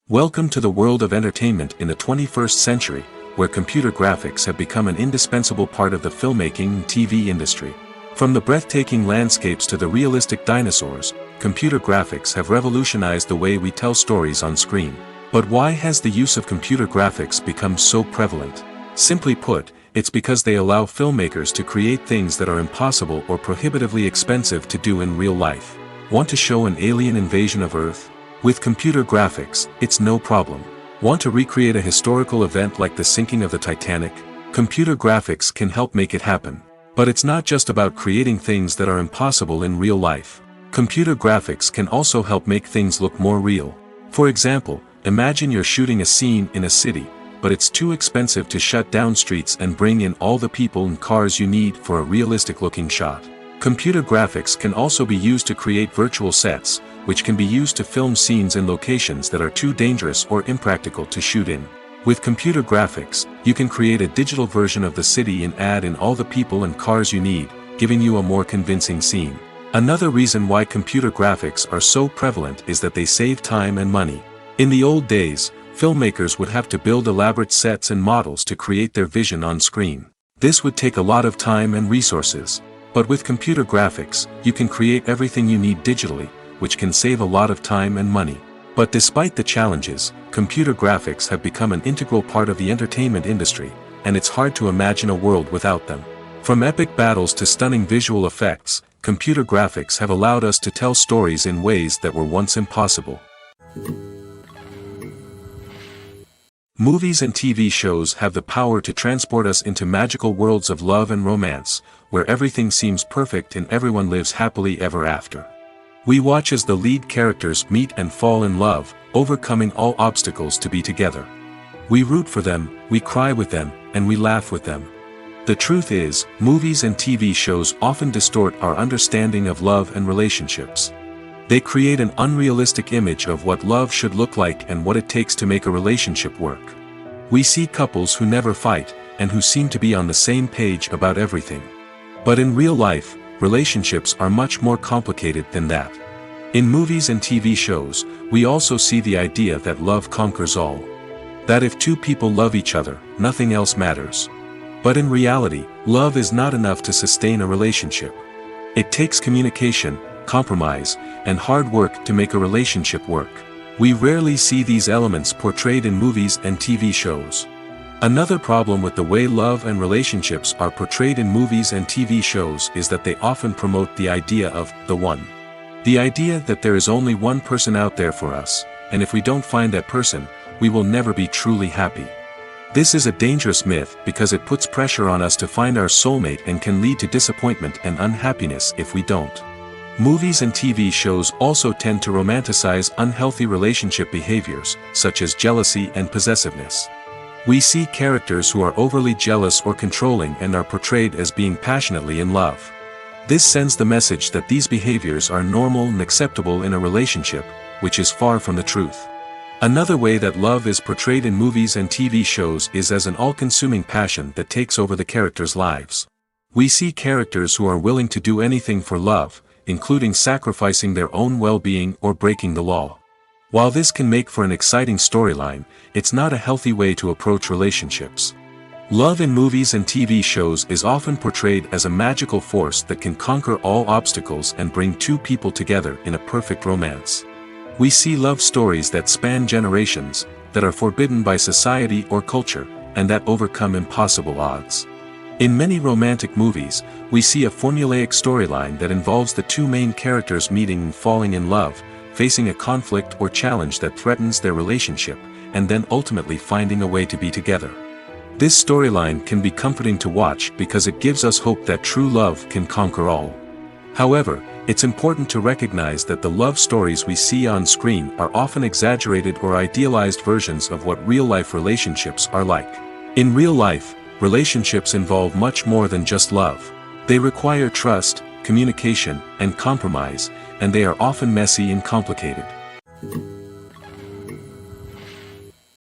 Speaker 1: Welcome to the world of entertainment in the 21st century, where computer graphics have become an indispensable part of the filmmaking and TV industry. From the breathtaking landscapes to the realistic dinosaurs, computer graphics have revolutionized the way we tell stories on screen. But why has the use of computer graphics become so prevalent? Simply put, it's because they allow filmmakers to create things that are impossible or prohibitively expensive to do in real life. Want to show an alien invasion of Earth? With computer graphics, it's no problem. Want to recreate a historical event like the sinking of the Titanic? Computer graphics can help make it happen. But it's not just about creating things that are impossible in real life. Computer graphics can also help make things look more real. For example, imagine you're shooting a scene in a city, but it's too expensive to shut down streets and bring in all the people and cars you need for a realistic-looking shot. Computer graphics can also be used to create virtual sets, which can be used to film scenes in locations that are too dangerous or impractical to shoot in. With computer graphics, you can create a digital version of the city and add in all the people and cars you need, giving you a more convincing scene. Another reason why computer graphics are so prevalent is that they save time and money. In the old days, filmmakers would have to build elaborate sets and models to create their vision on screen. This would take a lot of time and resources. But with computer graphics, you can create everything you need digitally, which can save a lot of time and money. But despite the challenges, computer graphics have become an integral part of the entertainment industry, and it's hard to imagine a world without them. From epic battles to stunning visual effects, computer graphics have allowed us to tell stories in ways that were once impossible. Movies and TV shows have the power to transport us into magical worlds of love and romance, where everything seems perfect and everyone lives happily ever after. We watch as the lead characters meet and fall in love, overcoming all obstacles to be together. We root for them, we cry with them, and we laugh with them. The truth is, movies and TV shows often distort our understanding of love and relationships. They create an unrealistic image of what love should look like and what it takes to make a relationship work. We see couples who never fight, and who seem to be on the same page about everything. But in real life, relationships are much more complicated than that. In movies and TV shows, we also see the idea that love conquers all. That if two people love each other, nothing else matters. But in reality, love is not enough to sustain a relationship. It takes communication, compromise, and hard work to make a relationship work. We rarely see these elements portrayed in movies and TV shows. Another problem with the way love and relationships are portrayed in movies and TV shows is that they often promote the idea of the one. The idea that there is only one person out there for us, and if we don't find that person, we will never be truly happy. This is a dangerous myth because it puts pressure on us to find our soulmate and can lead to disappointment and unhappiness if we don't. Movies and TV shows also tend to romanticize unhealthy relationship behaviors, such as jealousy and possessiveness. We see characters who are overly jealous or controlling and are portrayed as being passionately in love. This sends the message that these behaviors are normal and acceptable in a relationship, which is far from the truth. Another way that love is portrayed in movies and TV shows is as an all-consuming passion that takes over the characters' lives. We see characters who are willing to do anything for love, including sacrificing their own well-being or breaking the law. While this can make for an exciting storyline, it's not a healthy way to approach relationships. Love in movies and TV shows is often portrayed as a magical force that can conquer all obstacles and bring two people together in a perfect romance. We see love stories that span generations, that are forbidden by society or culture, and that overcome impossible odds. In many romantic movies, we see a formulaic storyline that involves the two main characters meeting and falling in love, facing a conflict or challenge that threatens their relationship, and then ultimately finding a way to be together. This storyline can be comforting to watch because it gives us hope that true love can conquer all. However, it's important to recognize that the love stories we see on screen are often exaggerated or idealized versions of what real-life relationships are like. In real life, relationships involve much more than just love. They require trust, communication, and compromise, and they are often messy and complicated.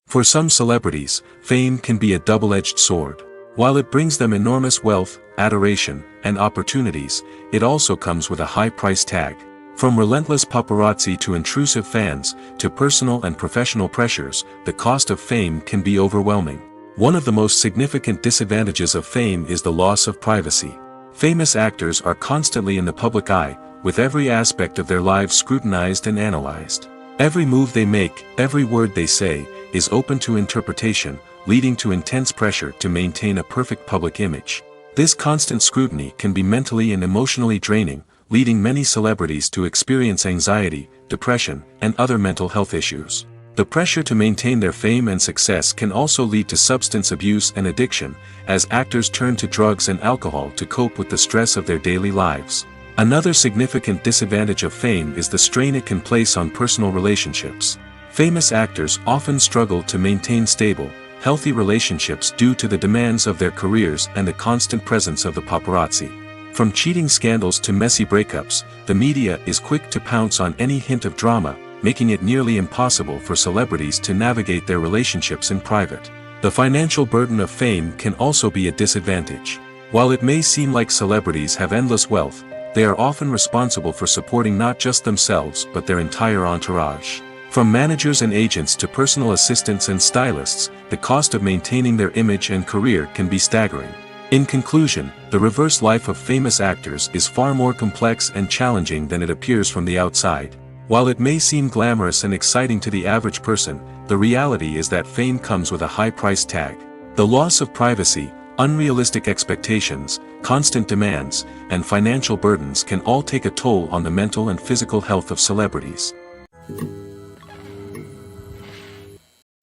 Speaker 1: For some celebrities, fame can be a double-edged sword. While it brings them enormous wealth, adoration, and opportunities, it also comes with a high price tag. From relentless paparazzi to intrusive fans, to personal and professional pressures, the cost of fame can be overwhelming. One of the most significant disadvantages of fame is the loss of privacy. Famous actors are constantly in the public eye, with every aspect of their lives scrutinized and analyzed. Every move they make, every word they say, is open to interpretation, leading to intense pressure to maintain a perfect public image. This constant scrutiny can be mentally and emotionally draining, leading many celebrities to experience anxiety, depression, and other mental health issues. The pressure to maintain their fame and success can also lead to substance abuse and addiction, as actors turn to drugs and alcohol to cope with the stress of their daily lives. Another significant disadvantage of fame is the strain it can place on personal relationships. Famous actors often struggle to maintain stable, healthy relationships due to the demands of their careers and the constant presence of the paparazzi. From cheating scandals to messy breakups, the media is quick to pounce on any hint of drama, making it nearly impossible for celebrities to navigate their relationships in private. The financial burden of fame can also be a disadvantage. While it may seem like celebrities have endless wealth, they are often responsible for supporting not just themselves but their entire entourage. From managers and agents to personal assistants and stylists, the cost of maintaining their image and career can be staggering. In conclusion, the reverse life of famous actors is far more complex and challenging than it appears from the outside. While it may seem glamorous and exciting to the average person, the reality is that fame comes with a high price tag. The loss of privacy, unrealistic expectations, constant demands, and financial burdens can all take a toll on the mental and physical health of celebrities.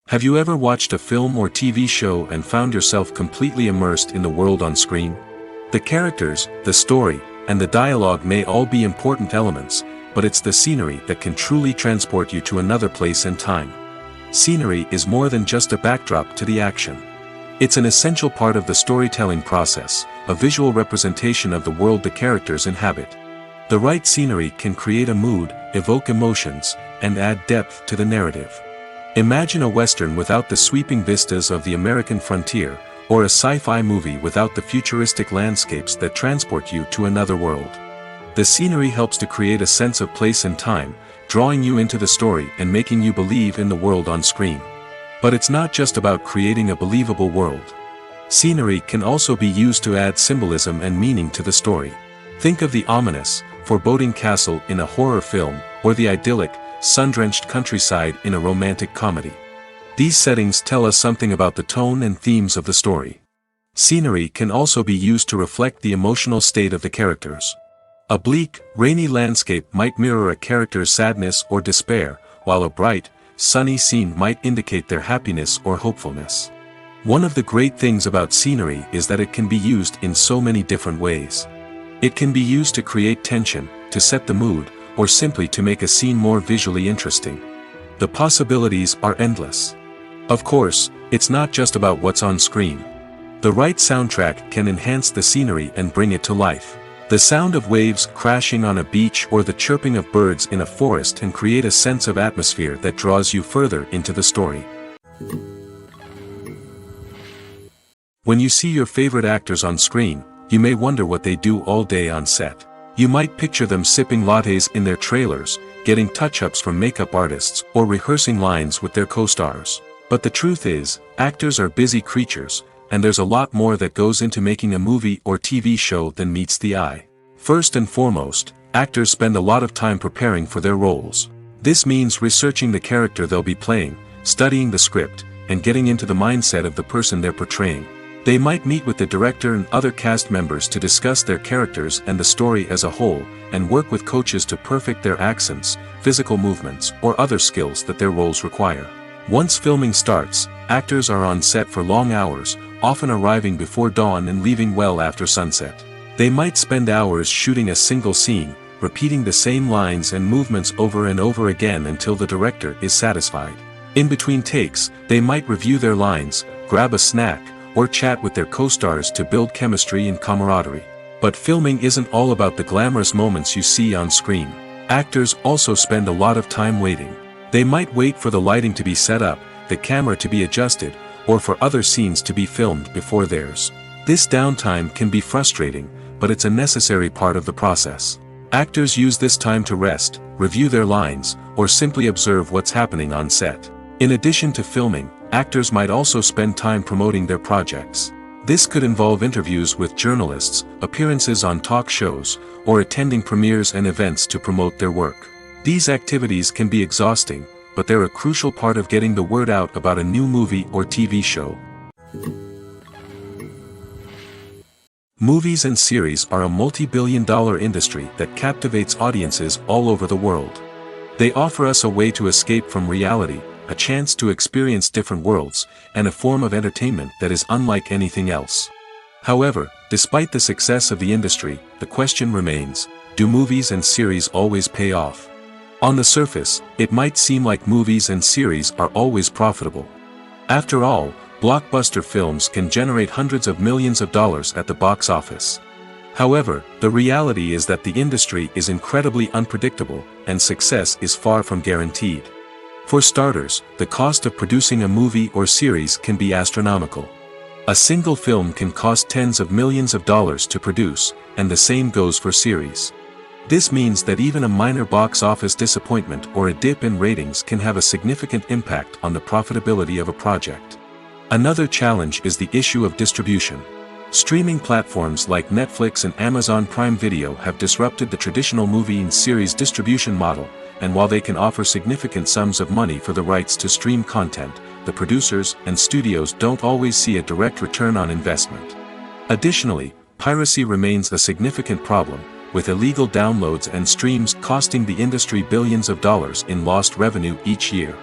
Speaker 1: Have you ever watched a film or TV show and found yourself completely immersed in the world on screen? The characters, the story, and the dialogue may all be important elements, but it's the scenery that can truly transport you to another place and time. Scenery is more than just a backdrop to the action. It's an essential part of the storytelling process, a visual representation of the world the characters inhabit. The right scenery can create a mood, evoke emotions, and add depth to the narrative. Imagine a Western without the sweeping vistas of the American frontier, or a sci-fi movie without the futuristic landscapes that transport you to another world. The scenery helps to create a sense of place and time, drawing you into the story and making you believe in the world on screen. But it's not just about creating a believable world. Scenery can also be used to add symbolism and meaning to the story. Think of the ominous, foreboding castle in a horror film, or the idyllic, sun-drenched countryside in a romantic comedy. These settings tell us something about the tone and themes of the story. Scenery can also be used to reflect the emotional state of the characters. A bleak, rainy landscape might mirror a character's sadness or despair, while a bright, sunny scene might indicate their happiness or hopefulness. One of the great things about scenery is that it can be used in so many different ways. It can be used to create tension, to set the mood, or simply to make a scene more visually interesting. The possibilities are endless. Of course, it's not just about what's on screen. The right soundtrack can enhance the scenery and bring it to life. The sound of waves crashing on a beach or the chirping of birds in a forest can create a sense of atmosphere that draws you further into the story. When you see your favorite actors on screen, you may wonder what they do all day on set. You might picture them sipping lattes in their trailers, getting touch-ups from makeup artists, or rehearsing lines with their co-stars. But the truth is, actors are busy creatures, and there's a lot more that goes into making a movie or TV show than meets the eye. First and foremost, actors spend a lot of time preparing for their roles. This means researching the character they'll be playing, studying the script, and getting into the mindset of the person they're portraying. They might meet with the director and other cast members to discuss their characters and the story as a whole, and work with coaches to perfect their accents, physical movements, or other skills that their roles require. Once filming starts, actors are on set for long hours, often arriving before dawn and leaving well after sunset. They might spend hours shooting a single scene, repeating the same lines and movements over and over again until the director is satisfied. In between takes, they might review their lines, grab a snack, or chat with their co-stars to build chemistry and camaraderie. But filming isn't all about the glamorous moments you see on screen. Actors also spend a lot of time waiting. They might wait for the lighting to be set up, the camera to be adjusted, or for other scenes to be filmed before theirs. This downtime can be frustrating, but it's a necessary part of the process. Actors use this time to rest, review their lines, or simply observe what's happening on set. In addition to filming, actors might also spend time promoting their projects. This could involve interviews with journalists, appearances on talk shows, or attending premieres and events to promote their work. These activities can be exhausting, but they're a crucial part of getting the word out about a new movie or TV show. Movies and series are a multi-billion-dollar industry that captivates audiences all over the world. They offer us a way to escape from reality, a chance to experience different worlds, and a form of entertainment that is unlike anything else. However, despite the success of the industry, the question remains, do movies and series always pay off? On the surface, it might seem like movies and series are always profitable. After all, blockbuster films can generate hundreds of millions of dollars at the box office. However, the reality is that the industry is incredibly unpredictable, and success is far from guaranteed. For starters, the cost of producing a movie or series can be astronomical. A single film can cost tens of millions of dollars to produce, and the same goes for series. This means that even a minor box office disappointment or a dip in ratings can have a significant impact on the profitability of a project. Another challenge is the issue of distribution. Streaming platforms like Netflix and Amazon Prime Video have disrupted the traditional movie and series distribution model, and while they can offer significant sums of money for the rights to stream content, the producers and studios don't always see a direct return on investment. Additionally, piracy remains a significant problem, with illegal downloads and streams costing the industry billions of dollars in lost revenue each year.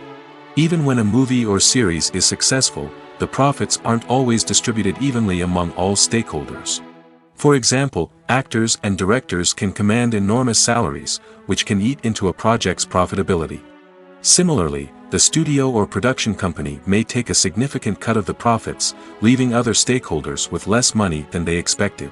Speaker 1: Even when a movie or series is successful, the profits aren't always distributed evenly among all stakeholders. For example, actors and directors can command enormous salaries, which can eat into a project's profitability. Similarly, the studio or production company may take a significant cut of the profits, leaving other stakeholders with less money than they expected.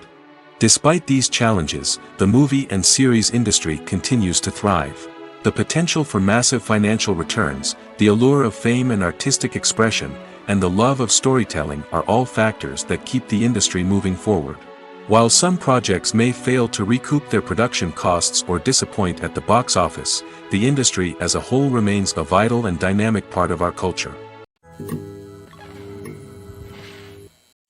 Speaker 1: Despite these challenges, the movie and series industry continues to thrive. The potential for massive financial returns, the allure of fame and artistic expression, and the love of storytelling are all factors that keep the industry moving forward. While some projects may fail to recoup their production costs or disappoint at the box office, the industry as a whole remains a vital and dynamic part of our culture.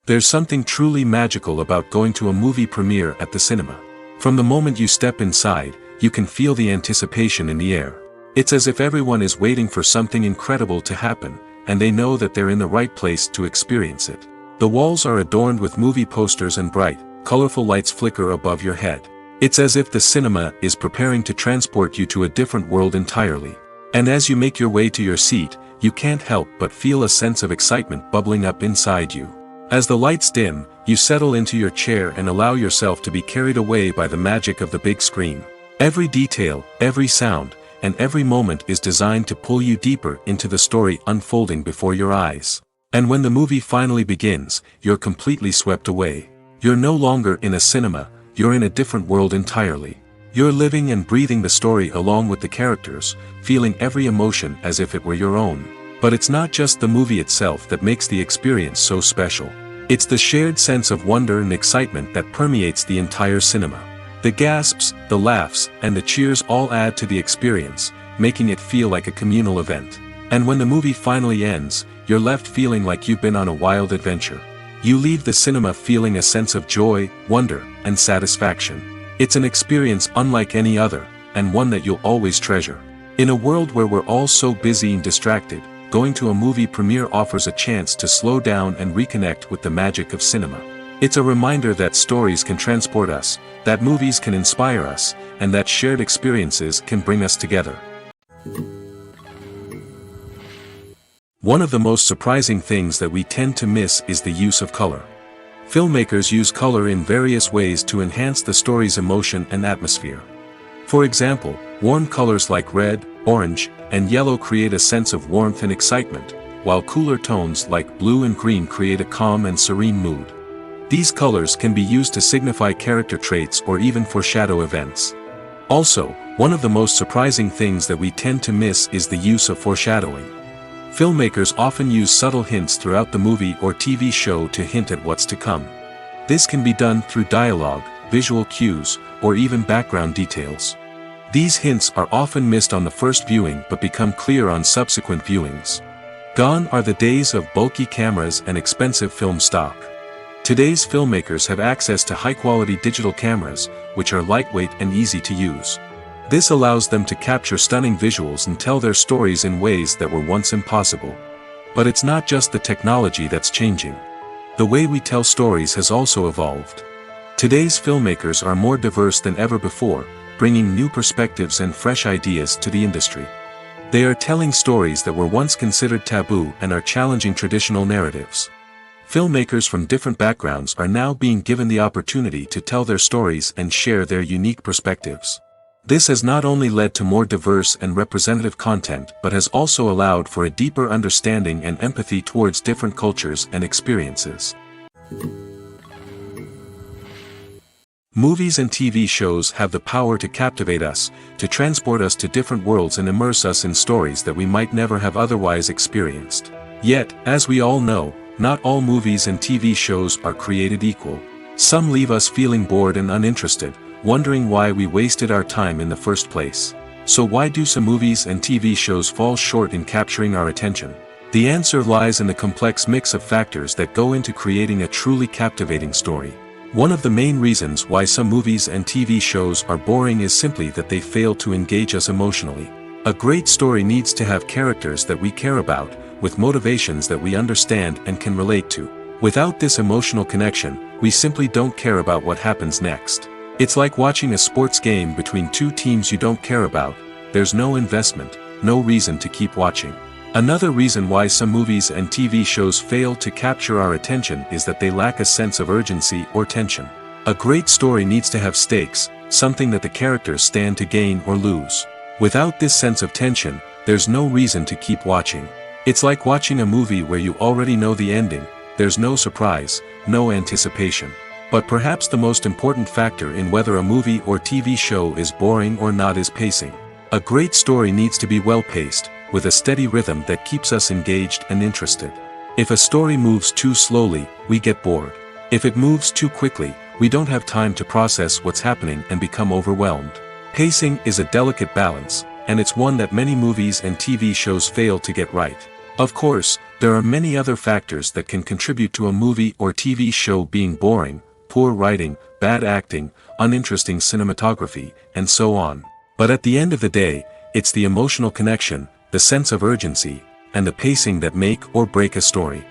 Speaker 1: There's something truly magical about going to a movie premiere at the cinema. From the moment you step inside, you can feel the anticipation in the air. It's as if everyone is waiting for something incredible to happen, and they know that they're in the right place to experience it. The walls are adorned with movie posters and bright, colorful lights flicker above your head. It's as if the cinema is preparing to transport you to a different world entirely. And as you make your way to your seat, you can't help but feel a sense of excitement bubbling up inside you. As the lights dim, you settle into your chair and allow yourself to be carried away by the magic of the big screen. Every detail, every sound, and every moment is designed to pull you deeper into the story unfolding before your eyes. And when the movie finally begins, you're completely swept away. You're no longer in a cinema, you're in a different world entirely. You're living and breathing the story along with the characters, feeling every emotion as if it were your own. But it's not just the movie itself that makes the experience so special. It's the shared sense of wonder and excitement that permeates the entire cinema. The gasps, the laughs, and the cheers all add to the experience, making it feel like a communal event. And when the movie finally ends, you're left feeling like you've been on a wild adventure. You leave the cinema feeling a sense of joy, wonder, and satisfaction. It's an experience unlike any other, and one that you'll always treasure. In a world where we're all so busy and distracted, going to a movie premiere offers a chance to slow down and reconnect with the magic of cinema. It's a reminder that stories can transport us, that movies can inspire us, and that shared experiences can bring us together. One of the most surprising things that we tend to miss is the use of color. Filmmakers use color in various ways to enhance the story's emotion and atmosphere. For example, warm colors like red, orange, and yellow create a sense of warmth and excitement, while cooler tones like blue and green create a calm and serene mood. These colors can be used to signify character traits or even foreshadow events. Also, one of the most surprising things that we tend to miss is the use of foreshadowing. Filmmakers often use subtle hints throughout the movie or TV show to hint at what's to come. This can be done through dialogue, visual cues, or even background details. These hints are often missed on the first viewing but become clear on subsequent viewings. Gone are the days of bulky cameras and expensive film stock. Today's filmmakers have access to high-quality digital cameras, which are lightweight and easy to use. This allows them to capture stunning visuals and tell their stories in ways that were once impossible. But it's not just the technology that's changing. The way we tell stories has also evolved. Today's filmmakers are more diverse than ever before, bringing new perspectives and fresh ideas to the industry. They are telling stories that were once considered taboo and are challenging traditional narratives. Filmmakers from different backgrounds are now being given the opportunity to tell their stories and share their unique perspectives. This has not only led to more diverse and representative content but has also allowed for a deeper understanding and empathy towards different cultures and experiences. Movies and TV shows have the power to captivate us, to transport us to different worlds and immerse us in stories that we might never have otherwise experienced. Yet, as we all know, not all movies and TV shows are created equal. Some leave us feeling bored and uninterested, wondering why we wasted our time in the first place. So why do some movies and TV shows fall short in capturing our attention? The answer lies in the complex mix of factors that go into creating a truly captivating story. One of the main reasons why some movies and TV shows are boring is simply that they fail to engage us emotionally. A great story needs to have characters that we care about, with motivations that we understand and can relate to. Without this emotional connection, we simply don't care about what happens next. It's like watching a sports game between two teams you don't care about. There's no investment, no reason to keep watching. Another reason why some movies and TV shows fail to capture our attention is that they lack a sense of urgency or tension. A great story needs to have stakes, something that the characters stand to gain or lose. Without this sense of tension, there's no reason to keep watching. It's like watching a movie where you already know the ending. There's no surprise, no anticipation. But perhaps the most important factor in whether a movie or TV show is boring or not is pacing. A great story needs to be well-paced, with a steady rhythm that keeps us engaged and interested. If a story moves too slowly, we get bored. If it moves too quickly, we don't have time to process what's happening and become overwhelmed. Pacing is a delicate balance, and it's one that many movies and TV shows fail to get right. Of course, there are many other factors that can contribute to a movie or TV show being boring: poor writing, bad acting, uninteresting cinematography, and so on. But at the end of the day, it's the emotional connection, the sense of urgency, and the pacing that make or break a story.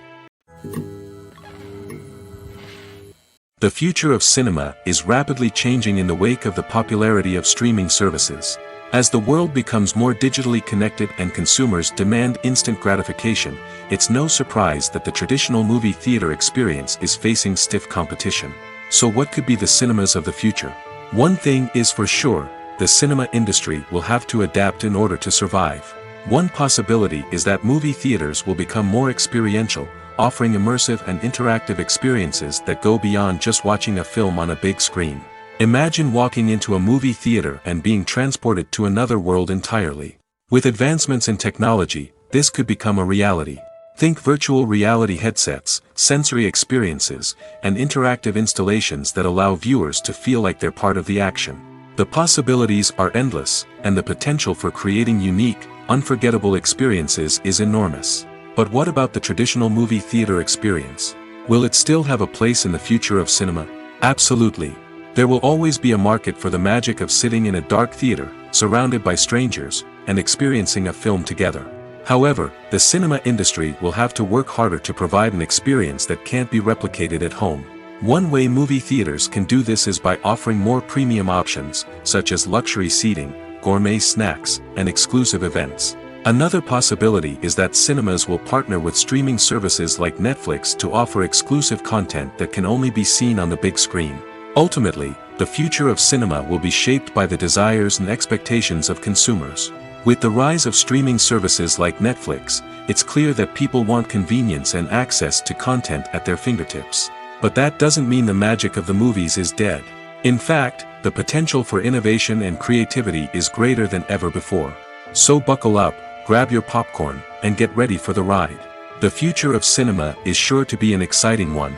Speaker 1: The future of cinema is rapidly changing in the wake of the popularity of streaming services. As the world becomes more digitally connected and consumers demand instant gratification, it's no surprise that the traditional movie theater experience is facing stiff competition. So what could be the cinemas of the future? One thing is for sure: the cinema industry will have to adapt in order to survive. One possibility is that movie theaters will become more experiential, offering immersive and interactive experiences that go beyond just watching a film on a big screen. Imagine walking into a movie theater and being transported to another world entirely. With advancements in technology, this could become a reality. Think virtual reality headsets, sensory experiences, and interactive installations that allow viewers to feel like they're part of the action. The possibilities are endless, and the potential for creating unique, unforgettable experiences is enormous. But what about the traditional movie theater experience? Will it still have a place in the future of cinema? Absolutely. There will always be a market for the magic of sitting in a dark theater, surrounded by strangers, and experiencing a film together. However, the cinema industry will have to work harder to provide an experience that can't be replicated at home. One way movie theaters can do this is by offering more premium options, such as luxury seating, gourmet snacks, and exclusive events. Another possibility is that cinemas will partner with streaming services like Netflix to offer exclusive content that can only be seen on the big screen. Ultimately, the future of cinema will be shaped by the desires and expectations of consumers. With the rise of streaming services like Netflix, it's clear that people want convenience and access to content at their fingertips. But that doesn't mean the magic of the movies is dead. In fact, the potential for innovation and creativity is greater than ever before. So buckle up, grab your popcorn, and get ready for the ride. The future of cinema is sure to be an exciting one.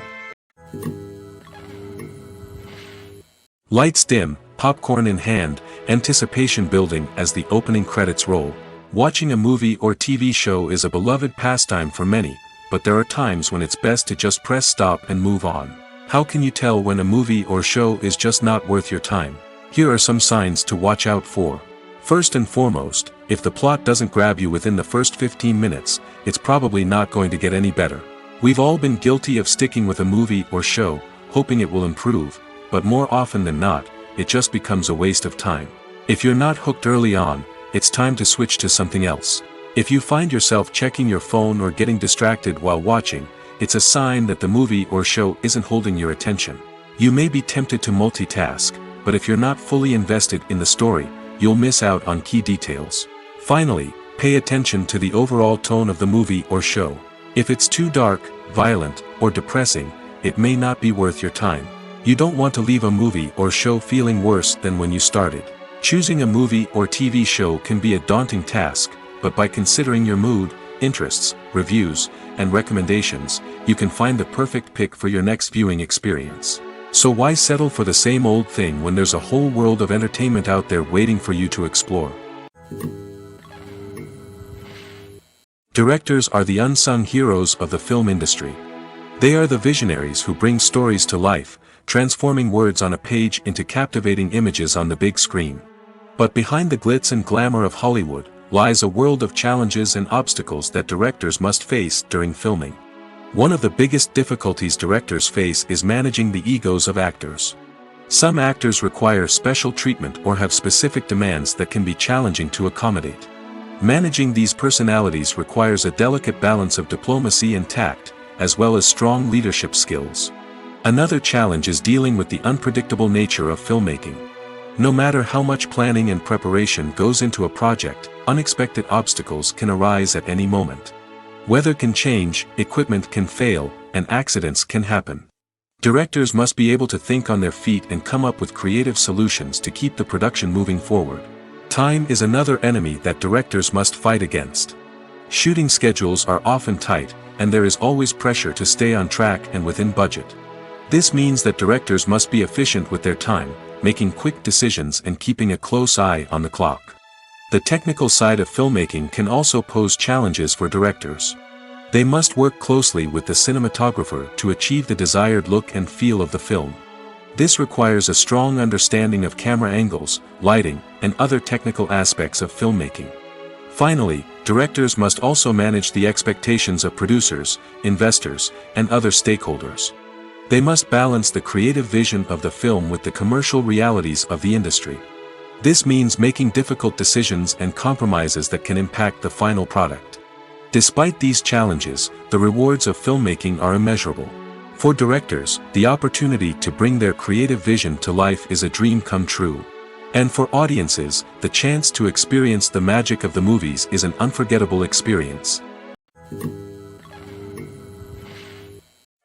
Speaker 1: Lights dim, popcorn in hand, anticipation building as the opening credits roll. Watching a movie or TV show is a beloved pastime for many, but there are times when it's best to just press stop and move on. How can you tell when a movie or show is just not worth your time? Here are some signs to watch out for. First and foremost, if the plot doesn't grab you within the first 15 minutes, it's probably not going to get any better. We've all been guilty of sticking with a movie or show, hoping it will improve, but more often than not, it just becomes a waste of time. If you're not hooked early on, it's time to switch to something else. If you find yourself checking your phone or getting distracted while watching, it's a sign that the movie or show isn't holding your attention. You may be tempted to multitask, but if you're not fully invested in the story, you'll miss out on key details. Finally, pay attention to the overall tone of the movie or show. If it's too dark, violent, or depressing, it may not be worth your time. You don't want to leave a movie or show feeling worse than when you started. Choosing a movie or TV show can be a daunting task, but by considering your mood, interests, reviews, and recommendations, you can find the perfect pick for your next viewing experience. So why settle for the same old thing when there's a whole world of entertainment out there waiting for you to explore? Directors are the unsung heroes of the film industry. They are the visionaries who bring stories to life, transforming words on a page into captivating images on the big screen. But behind the glitz and glamour of Hollywood lies a world of challenges and obstacles that directors must face during filming. One of the biggest difficulties directors face is managing the egos of actors. Some actors require special treatment or have specific demands that can be challenging to accommodate. Managing these personalities requires a delicate balance of diplomacy and tact, as well as strong leadership skills. Another challenge is dealing with the unpredictable nature of filmmaking. No matter how much planning and preparation goes into a project, unexpected obstacles can arise at any moment. Weather can change, equipment can fail, and accidents can happen. Directors must be able to think on their feet and come up with creative solutions to keep the production moving forward. Time is another enemy that directors must fight against. Shooting schedules are often tight, and there is always pressure to stay on track and within budget. This means that directors must be efficient with their time, making quick decisions and keeping a close eye on the clock. The technical side of filmmaking can also pose challenges for directors. They must work closely with the cinematographer to achieve the desired look and feel of the film. This requires a strong understanding of camera angles, lighting, and other technical aspects of filmmaking. Finally, directors must also manage the expectations of producers, investors, and other stakeholders. They must balance the creative vision of the film with the commercial realities of the industry. This means making difficult decisions and compromises that can impact the final product. Despite these challenges, the rewards of filmmaking are immeasurable. For directors, the opportunity to bring their creative vision to life is a dream come true. And for audiences, the chance to experience the magic of the movies is an unforgettable experience.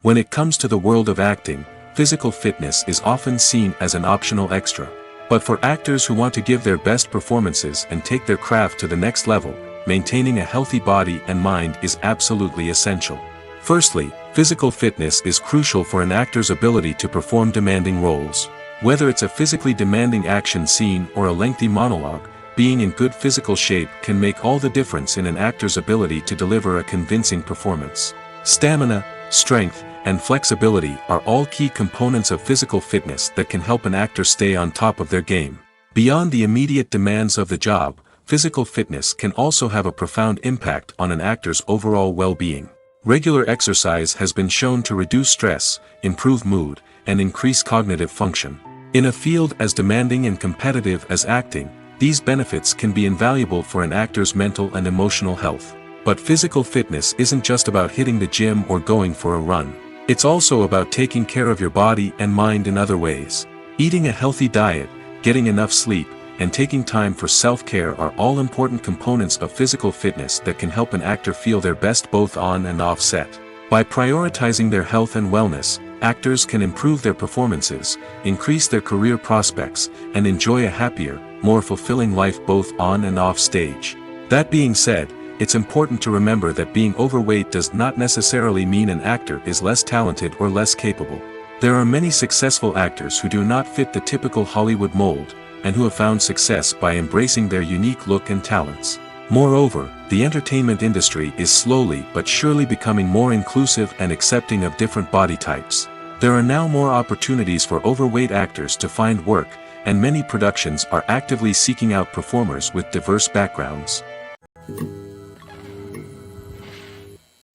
Speaker 1: When it comes to the world of acting, physical fitness is often seen as an optional extra. But for actors who want to give their best performances and take their craft to the next level, maintaining a healthy body and mind is absolutely essential. Firstly, physical fitness is crucial for an actor's ability to perform demanding roles. Whether it's a physically demanding action scene or a lengthy monologue, being in good physical shape can make all the difference in an actor's ability to deliver a convincing performance. Stamina, strength, and flexibility are all key components of physical fitness that can help an actor stay on top of their game. Beyond the immediate demands of the job, physical fitness can also have a profound impact on an actor's overall well-being. Regular exercise has been shown to reduce stress, improve mood, and increase cognitive function. In a field as demanding and competitive as acting, these benefits can be invaluable for an actor's mental and emotional health. But physical fitness isn't just about hitting the gym or going for a run. It's also about taking care of your body and mind in other ways. Eating a healthy diet, getting enough sleep, and taking time for self-care are all important components of physical fitness that can help an actor feel their best both on and off set. By prioritizing their health and wellness, actors can improve their performances, increase their career prospects, and enjoy a happier, more fulfilling life both on and off stage. That being said, it's important to remember that being overweight does not necessarily mean an actor is less talented or less capable. There are many successful actors who do not fit the typical Hollywood mold, and who have found success by embracing their unique look and talents. Moreover, the entertainment industry is slowly but surely becoming more inclusive and accepting of different body types. There are now more opportunities for overweight actors to find work, and many productions are actively seeking out performers with diverse backgrounds.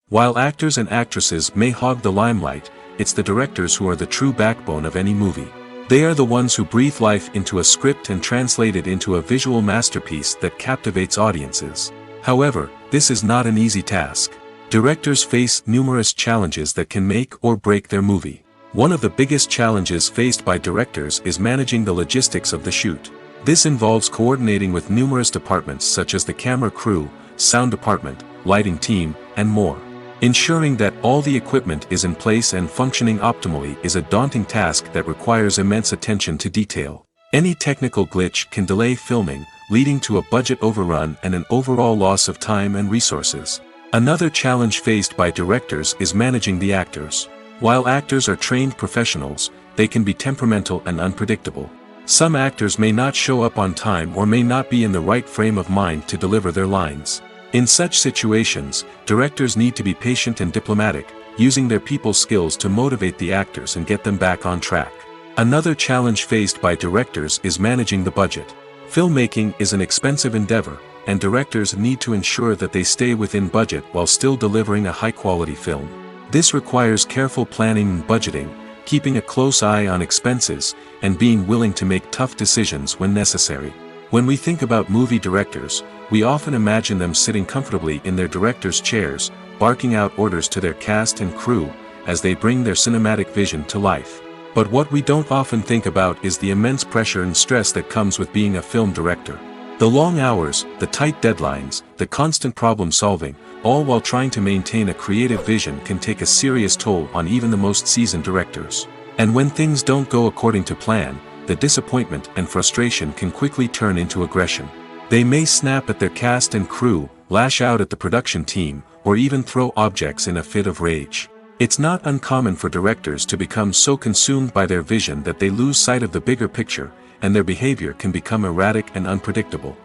Speaker 1: While actors and actresses may hog the limelight, it's the directors who are the true backbone of any movie. They are the ones who breathe life into a script and translate it into a visual masterpiece that captivates audiences. However, this is not an easy task. Directors face numerous challenges that can make or break their movie. One of the biggest challenges faced by directors is managing the logistics of the shoot. This involves coordinating with numerous departments such as the camera crew, sound department, lighting team, and more. Ensuring that all the equipment is in place and functioning optimally is a daunting task that requires immense attention to detail. Any technical glitch can delay filming, leading to a budget overrun and an overall loss of time and resources. Another challenge faced by directors is managing the actors. While actors are trained professionals, they can be temperamental and unpredictable. Some actors may not show up on time or may not be in the right frame of mind to deliver their lines. In such situations, directors need to be patient and diplomatic, using their people skills to motivate the actors and get them back on track. Another challenge faced by directors is managing the budget. Filmmaking is an expensive endeavor, and directors need to ensure that they stay within budget while still delivering a high-quality film. This requires careful planning and budgeting, keeping a close eye on expenses, and being willing to make tough decisions when necessary. When we think about movie directors, we often imagine them sitting comfortably in their director's chairs, barking out orders to their cast and crew, as they bring their cinematic vision to life. But what we don't often think about is the immense pressure and stress that comes with being a film director. The long hours, the tight deadlines, the constant problem solving, all while trying to maintain a creative vision can take a serious toll on even the most seasoned directors. And when things don't go according to plan, the disappointment and frustration can quickly turn into aggression. They may snap at their cast and crew, lash out at the production team, or even throw objects in a fit of rage. It's not uncommon for directors to become so consumed by their vision that they lose sight of the bigger picture, and their behavior can become erratic and unpredictable.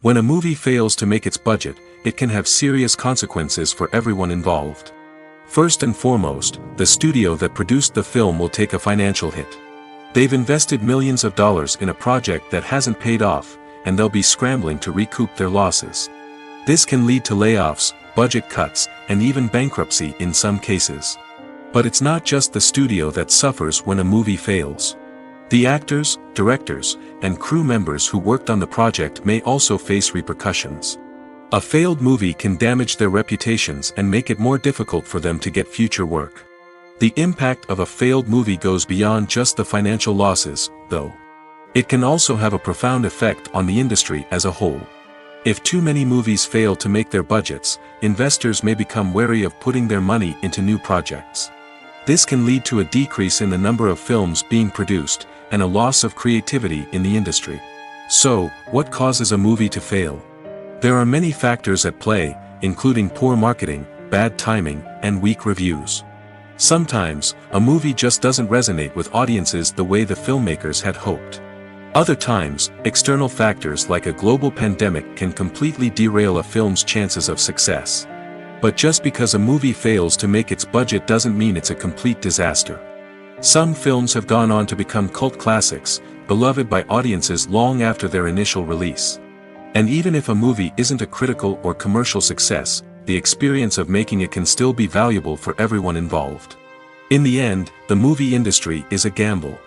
Speaker 1: When a movie fails to make its budget, it can have serious consequences for everyone involved. First and foremost, the studio that produced the film will take a financial hit. They've invested millions of dollars in a project that hasn't paid off, and they'll be scrambling to recoup their losses. This can lead to layoffs, budget cuts, and even bankruptcy in some cases. But it's not just the studio that suffers when a movie fails. The actors, directors, and crew members who worked on the project may also face repercussions. A failed movie can damage their reputations and make it more difficult for them to get future work. The impact of a failed movie goes beyond just the financial losses, though. It can also have a profound effect on the industry as a whole. If too many movies fail to make their budgets, investors may become wary of putting their money into new projects. This can lead to a decrease in the number of films being produced, and a loss of creativity in the industry. So, what causes a movie to fail? There are many factors at play, including poor marketing, bad timing, and weak reviews. Sometimes, a movie just doesn't resonate with audiences the way the filmmakers had hoped. Other times, external factors like a global pandemic can completely derail a film's chances of success. But just because a movie fails to make its budget doesn't mean it's a complete disaster. Some films have gone on to become cult classics, beloved by audiences long after their initial release. And even if a movie isn't a critical or commercial success, the experience of making it can still be valuable for everyone involved. In the end, the movie industry is a gamble.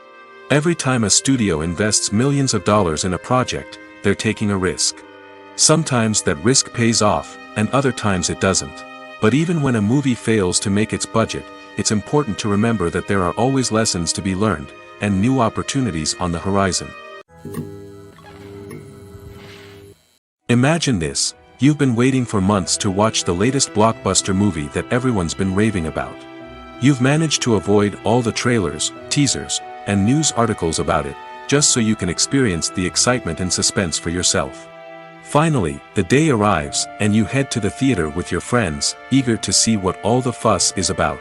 Speaker 1: Every time a studio invests millions of dollars in a project, they're taking a risk. Sometimes that risk pays off, and other times it doesn't. But even when a movie fails to make its budget, it's important to remember that there are always lessons to be learned, and new opportunities on the horizon. Imagine this: you've been waiting for months to watch the latest blockbuster movie that everyone's been raving about. You've managed to avoid all the trailers, teasers, and news articles about it, just so you can experience the excitement and suspense for yourself. Finally, the day arrives, and you head to the theater with your friends, eager to see what all the fuss is about.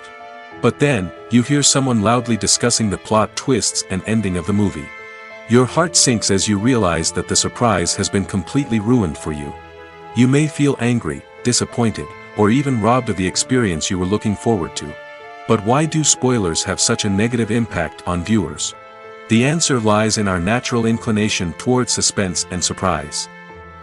Speaker 1: But then, you hear someone loudly discussing the plot twists and ending of the movie. Your heart sinks as you realize that the surprise has been completely ruined for you. You may feel angry, disappointed, or even robbed of the experience you were looking forward to. But why do spoilers have such a negative impact on viewers? The answer lies in our natural inclination towards suspense and surprise.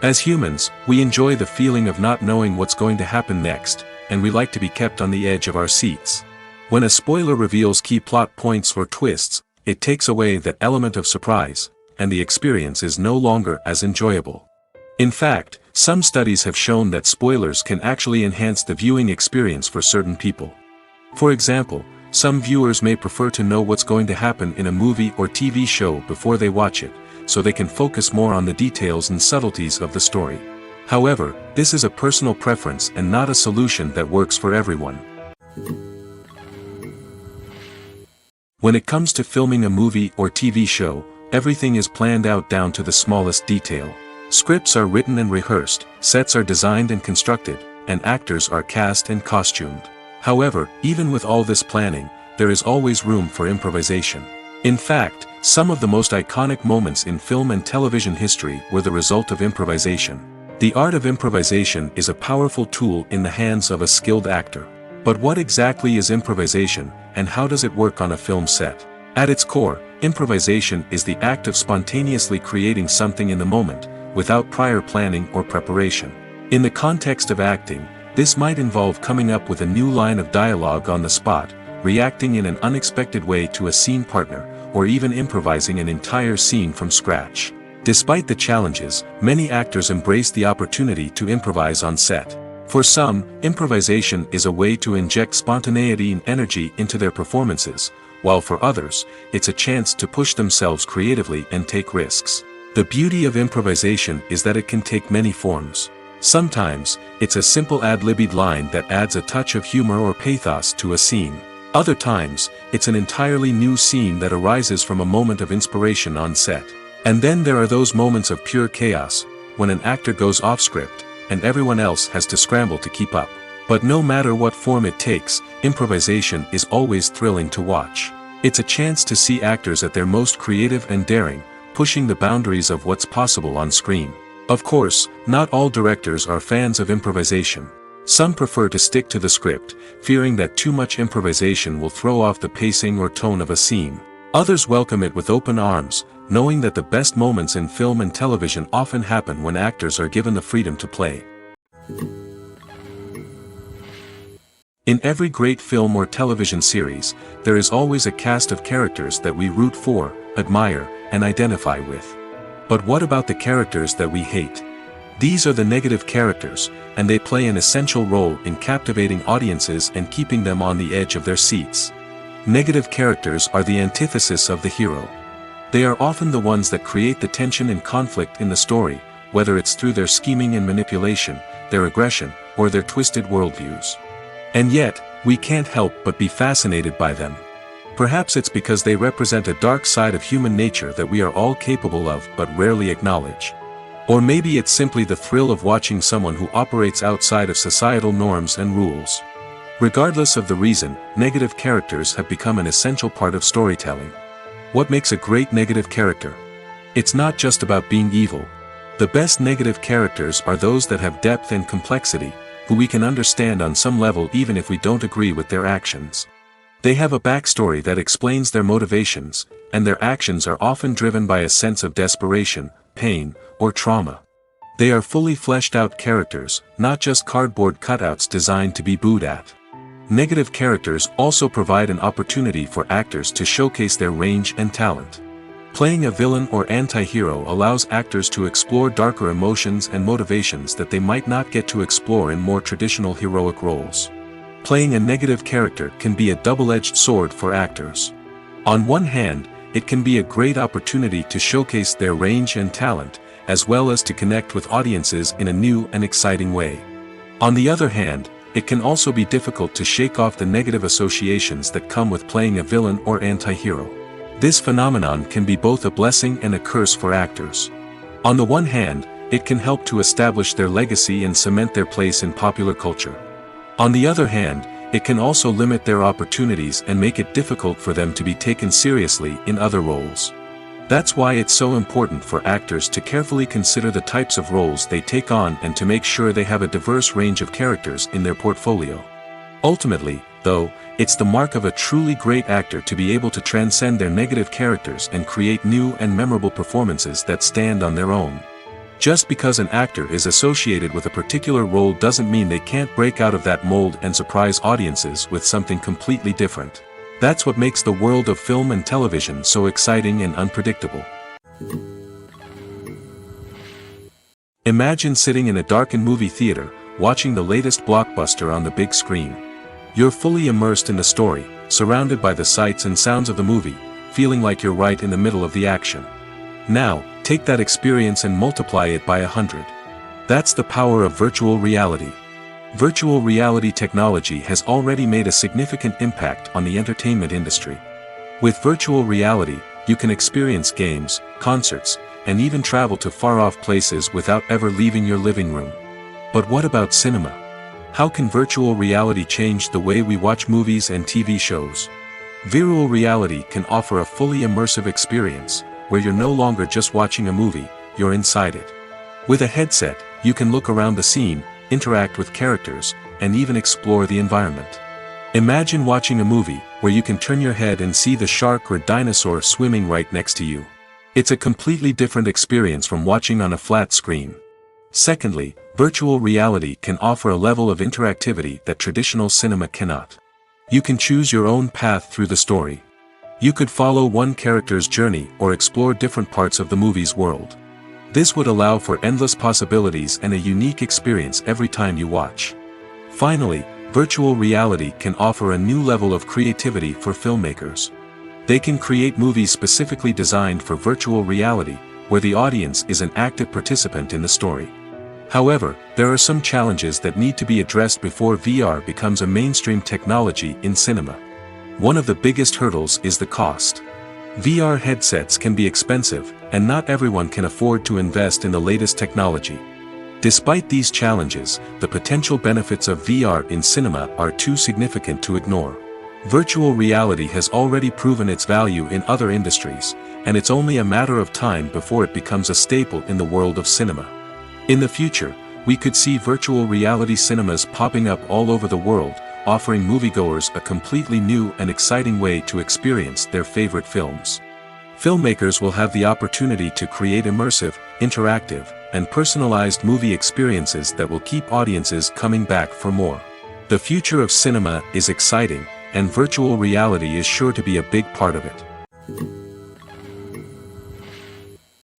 Speaker 1: As humans, we enjoy the feeling of not knowing what's going to happen next, and we like to be kept on the edge of our seats. When a spoiler reveals key plot points or twists, it takes away that element of surprise, and the experience is no longer as enjoyable. In fact, some studies have shown that spoilers can actually enhance the viewing experience for certain people. For example, some viewers may prefer to know what's going to happen in a movie or TV show before they watch it, so they can focus more on the details and subtleties of the story. However, this is a personal preference and not a solution that works for everyone. When it comes to filming a movie or TV show, everything is planned out down to the smallest detail. Scripts are written and rehearsed, sets are designed and constructed, and actors are cast and costumed. However, even with all this planning, there is always room for improvisation. In fact, some of the most iconic moments in film and television history were the result of improvisation. The art of improvisation is a powerful tool in the hands of a skilled actor. But what exactly is improvisation, and how does it work on a film set? At its core, improvisation is the act of spontaneously creating something in the moment, without prior planning or preparation. In the context of acting, This might involve coming up with a new line of dialogue on the spot, reacting in an unexpected way to a scene partner, or even improvising an entire scene from scratch. Despite the challenges, many actors embrace the opportunity to improvise on set. For some, improvisation is a way to inject spontaneity and energy into their performances, while for others, it's a chance to push themselves creatively and take risks. The beauty of improvisation is that it can take many forms. Sometimes, it's a simple ad-libbed line that adds a touch of humor or pathos to a scene. Other times, it's an entirely new scene that arises from a moment of inspiration on set. And then there are those moments of pure chaos, when an actor goes off script, and everyone else has to scramble to keep up. But no matter what form it takes, improvisation is always thrilling to watch. It's a chance to see actors at their most creative and daring, pushing the boundaries of what's possible on screen. Of course, not all directors are fans of improvisation. Some prefer to stick to the script, fearing that too much improvisation will throw off the pacing or tone of a scene. Others welcome it with open arms, knowing that the best moments in film and television often happen when actors are given the freedom to play. In every great film or television series, there is always a cast of characters that we root for, admire, and identify with. But what about the characters that we hate? These are the negative characters, and they play an essential role in captivating audiences and keeping them on the edge of their seats. Negative characters are the antithesis of the hero. They are often the ones that create the tension and conflict in the story, whether it's through their scheming and manipulation, their aggression, or their twisted worldviews. And yet, we can't help but be fascinated by them. Perhaps it's because they represent a dark side of human nature that we are all capable of but rarely acknowledge. Or maybe it's simply the thrill of watching someone who operates outside of societal norms and rules. Regardless of the reason, negative characters have become an essential part of storytelling. What makes a great negative character? It's not just about being evil. The best negative characters are those that have depth and complexity, who we can understand on some level even if we don't agree with their actions. They have a backstory that explains their motivations, and their actions are often driven by a sense of desperation, pain, or trauma. They are fully fleshed out characters, not just cardboard cutouts designed to be booed at. Negative characters also provide an opportunity for actors to showcase their range and talent. Playing a villain or anti-hero allows actors to explore darker emotions and motivations that they might not get to explore in more traditional heroic roles. Playing a negative character can be a double-edged sword for actors. On one hand, it can be a great opportunity to showcase their range and talent, as well as to connect with audiences in a new and exciting way. On the other hand, it can also be difficult to shake off the negative associations that come with playing a villain or anti-hero. This phenomenon can be both a blessing and a curse for actors. On the one hand, it can help to establish their legacy and cement their place in popular culture. On the other hand, it can also limit their opportunities and make it difficult for them to be taken seriously in other roles. That's why it's so important for actors to carefully consider the types of roles they take on and to make sure they have a diverse range of characters in their portfolio. Ultimately, though, it's the mark of a truly great actor to be able to transcend their negative characters and create new and memorable performances that stand on their own. Just because an actor is associated with a particular role doesn't mean they can't break out of that mold and surprise audiences with something completely different. That's what makes the world of film and television so exciting and unpredictable. Imagine sitting in a darkened movie theater, watching the latest blockbuster on the big screen. You're fully immersed in the story, surrounded by the sights and sounds of the movie, feeling like you're right in the middle of the action. Now, take that experience and multiply it by 100. That's the power of virtual reality. Virtual reality technology has already made a significant impact on the entertainment industry. With virtual reality, you can experience games, concerts, and even travel to far-off places without ever leaving your living room. But what about cinema? How can virtual reality change the way we watch movies and TV shows? Virtual reality can offer a fully immersive experience, where you're no longer just watching a movie, you're inside it. With a headset, you can look around the scene, interact with characters, and even explore the environment. Imagine watching a movie where you can turn your head and see the shark or dinosaur swimming right next to you. It's a completely different experience from watching on a flat screen. Secondly, Virtual reality can offer a level of interactivity that traditional cinema cannot. You can choose your own path through the story. You could follow one character's journey or explore different parts of the movie's world. This would allow for endless possibilities and a unique experience every time you watch. Finally, virtual reality can offer a new level of creativity for filmmakers. They can create movies specifically designed for virtual reality, where the audience is an active participant in the story. However, there are some challenges that need to be addressed before VR becomes a mainstream technology in cinema. One of the biggest hurdles is the cost. VR headsets can be expensive, and not everyone can afford to invest in the latest technology. Despite these challenges, the potential benefits of VR in cinema are too significant to ignore. Virtual reality has already proven its value in other industries, and it's only a matter of time before it becomes a staple in the world of cinema. In the future, we could see virtual reality cinemas popping up all over the world, offering moviegoers a completely new and exciting way to experience their favorite films. Filmmakers will have the opportunity to create immersive, interactive, and personalized movie experiences that will keep audiences coming back for more. The future of cinema is exciting, and virtual reality is sure to be a big part of it.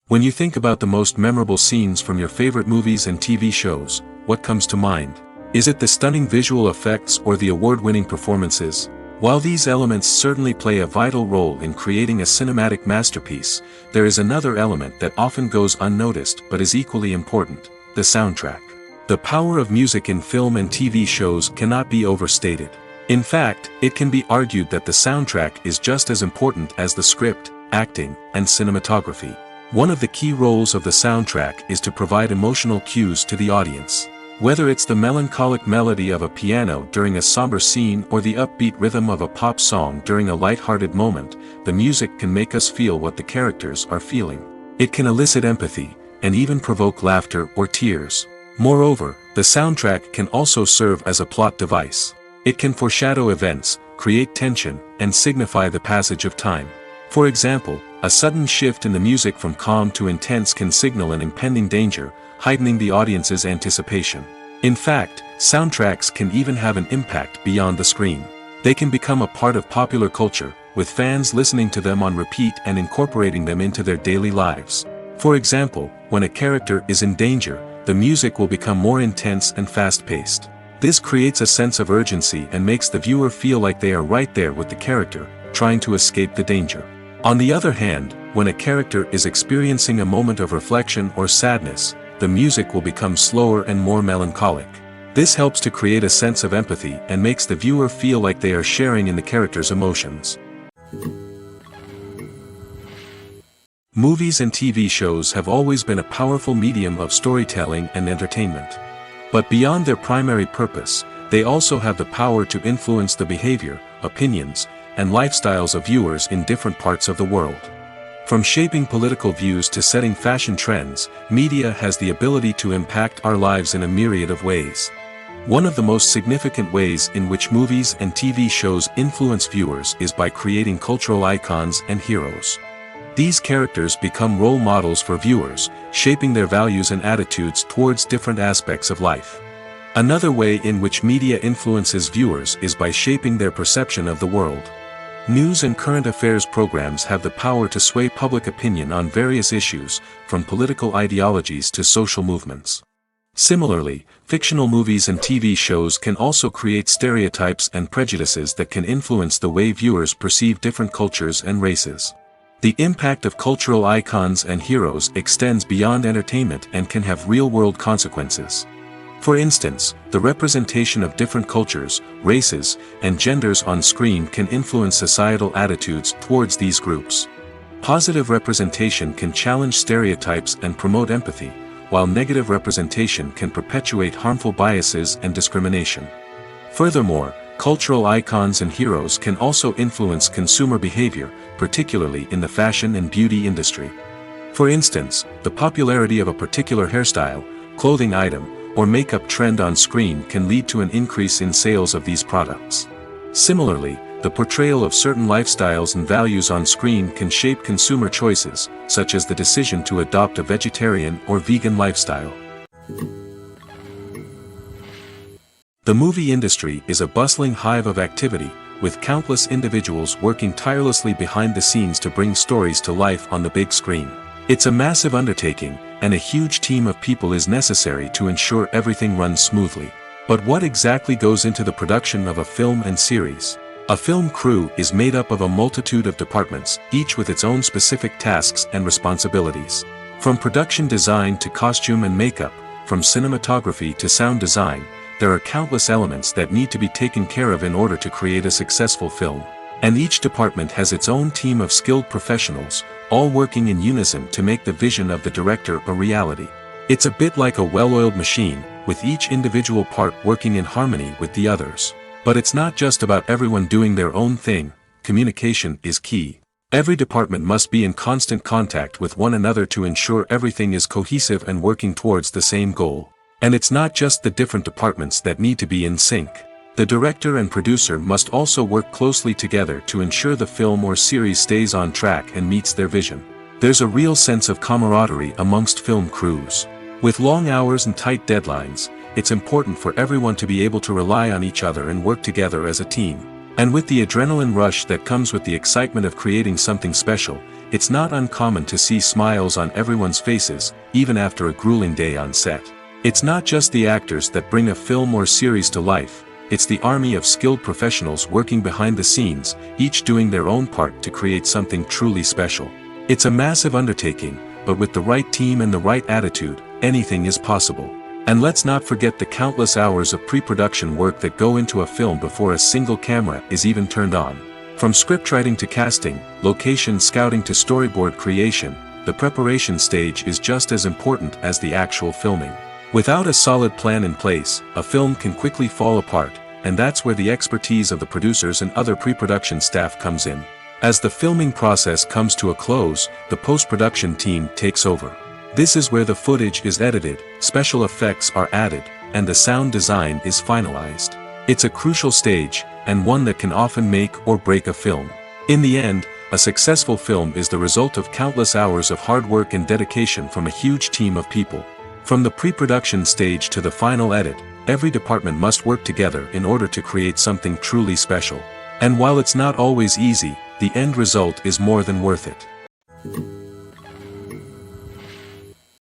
Speaker 1: When you think about the most memorable scenes from your favorite movies and TV shows, what comes to mind? Is it the stunning visual effects or the award-winning performances? While these elements certainly play a vital role in creating a cinematic masterpiece, there is another element that often goes unnoticed but is equally important: the soundtrack. The power of music in film and TV shows cannot be overstated. In fact, it can be argued that the soundtrack is just as important as the script, acting, and cinematography. One of the key roles of the soundtrack is to provide emotional cues to the audience. Whether it's the melancholic melody of a piano during a somber scene or the upbeat rhythm of a pop song during a light-hearted moment, the music can make us feel what the characters are feeling. It can elicit empathy, and even provoke laughter or tears. Moreover, the soundtrack can also serve as a plot device. It can foreshadow events, create tension, and signify the passage of time. For example, a sudden shift in the music from calm to intense can signal an impending danger, heightening the audience's anticipation. In fact, soundtracks can even have an impact beyond the screen. They can become a part of popular culture, with fans listening to them on repeat and incorporating them into their daily lives. For example, when a character is in danger, the music will become more intense and fast-paced. This creates a sense of urgency and makes the viewer feel like they are right there with the character, trying to escape the danger. On the other hand, when a character is experiencing a moment of reflection or sadness, the music will become slower and more melancholic. This helps to create a sense of empathy and makes the viewer feel like they are sharing in the character's emotions. Movies and TV shows have always been a powerful medium of storytelling and entertainment. But beyond their primary purpose, they also have the power to influence the behavior, opinions, and lifestyles of viewers in different parts of the world. From shaping political views to setting fashion trends, media has the ability to impact our lives in a myriad of ways. One of the most significant ways in which movies and TV shows influence viewers is by creating cultural icons and heroes. These characters become role models for viewers, shaping their values and attitudes towards different aspects of life. Another way in which media influences viewers is by shaping their perception of the world. News and current affairs programs have the power to sway public opinion on various issues, from political ideologies to social movements. Similarly, fictional movies and TV shows can also create stereotypes and prejudices that can influence the way viewers perceive different cultures and races. The impact of cultural icons and heroes extends beyond entertainment and can have real-world consequences. For instance, the representation of different cultures, races, and genders on screen can influence societal attitudes towards these groups. Positive representation can challenge stereotypes and promote empathy, while negative representation can perpetuate harmful biases and discrimination. Furthermore, cultural icons and heroes can also influence consumer behavior, particularly in the fashion and beauty industry. For instance, the popularity of a particular hairstyle, clothing item, or makeup trend on screen can lead to an increase in sales of these products. Similarly, the portrayal of certain lifestyles and values on screen can shape consumer choices, such as the decision to adopt a vegetarian or vegan lifestyle. The movie industry is a bustling hive of activity, with countless individuals working tirelessly behind the scenes to bring stories to life on the big screen. It's a massive undertaking, and a huge team of people is necessary to ensure everything runs smoothly. But what exactly goes into the production of a film and series? A film crew is made up of a multitude of departments, each with its own specific tasks and responsibilities. From production design to costume and makeup, from cinematography to sound design, there are countless elements that need to be taken care of in order to create a successful film. And each department has its own team of skilled professionals, all working in unison to make the vision of the director a reality. It's a bit like a well-oiled machine, with each individual part working in harmony with the others. But it's not just about everyone doing their own thing. Communication is key. Every department must be in constant contact with one another to ensure everything is cohesive and working towards the same goal. And it's not just the different departments that need to be in sync. The director and producer must also work closely together to ensure the film or series stays on track and meets their vision. There's a real sense of camaraderie amongst film crews. With long hours and tight deadlines, it's important for everyone to be able to rely on each other and work together as a team. And with the adrenaline rush that comes with the excitement of creating something special, it's not uncommon to see smiles on everyone's faces, even after a grueling day on set. It's not just the actors that bring a film or series to life, it's the army of skilled professionals working behind the scenes, each doing their own part to create something truly special. It's a massive undertaking, but with the right team and the right attitude, anything is possible. And let's not forget the countless hours of pre-production work that go into a film before a single camera is even turned on. From scriptwriting to casting, location scouting to storyboard creation, the preparation stage is just as important as the actual filming. Without a solid plan in place, a film can quickly fall apart, and that's where the expertise of the producers and other pre-production staff comes in. As the filming process comes to a close, the post-production team takes over. This is where the footage is edited, special effects are added, and the sound design is finalized. It's a crucial stage, and one that can often make or break a film. In the end, a successful film is the result of countless hours of hard work and dedication from a huge team of people. From the pre-production stage to the final edit, every department must work together in order to create something truly special. And while it's not always easy, the end result is more than worth it.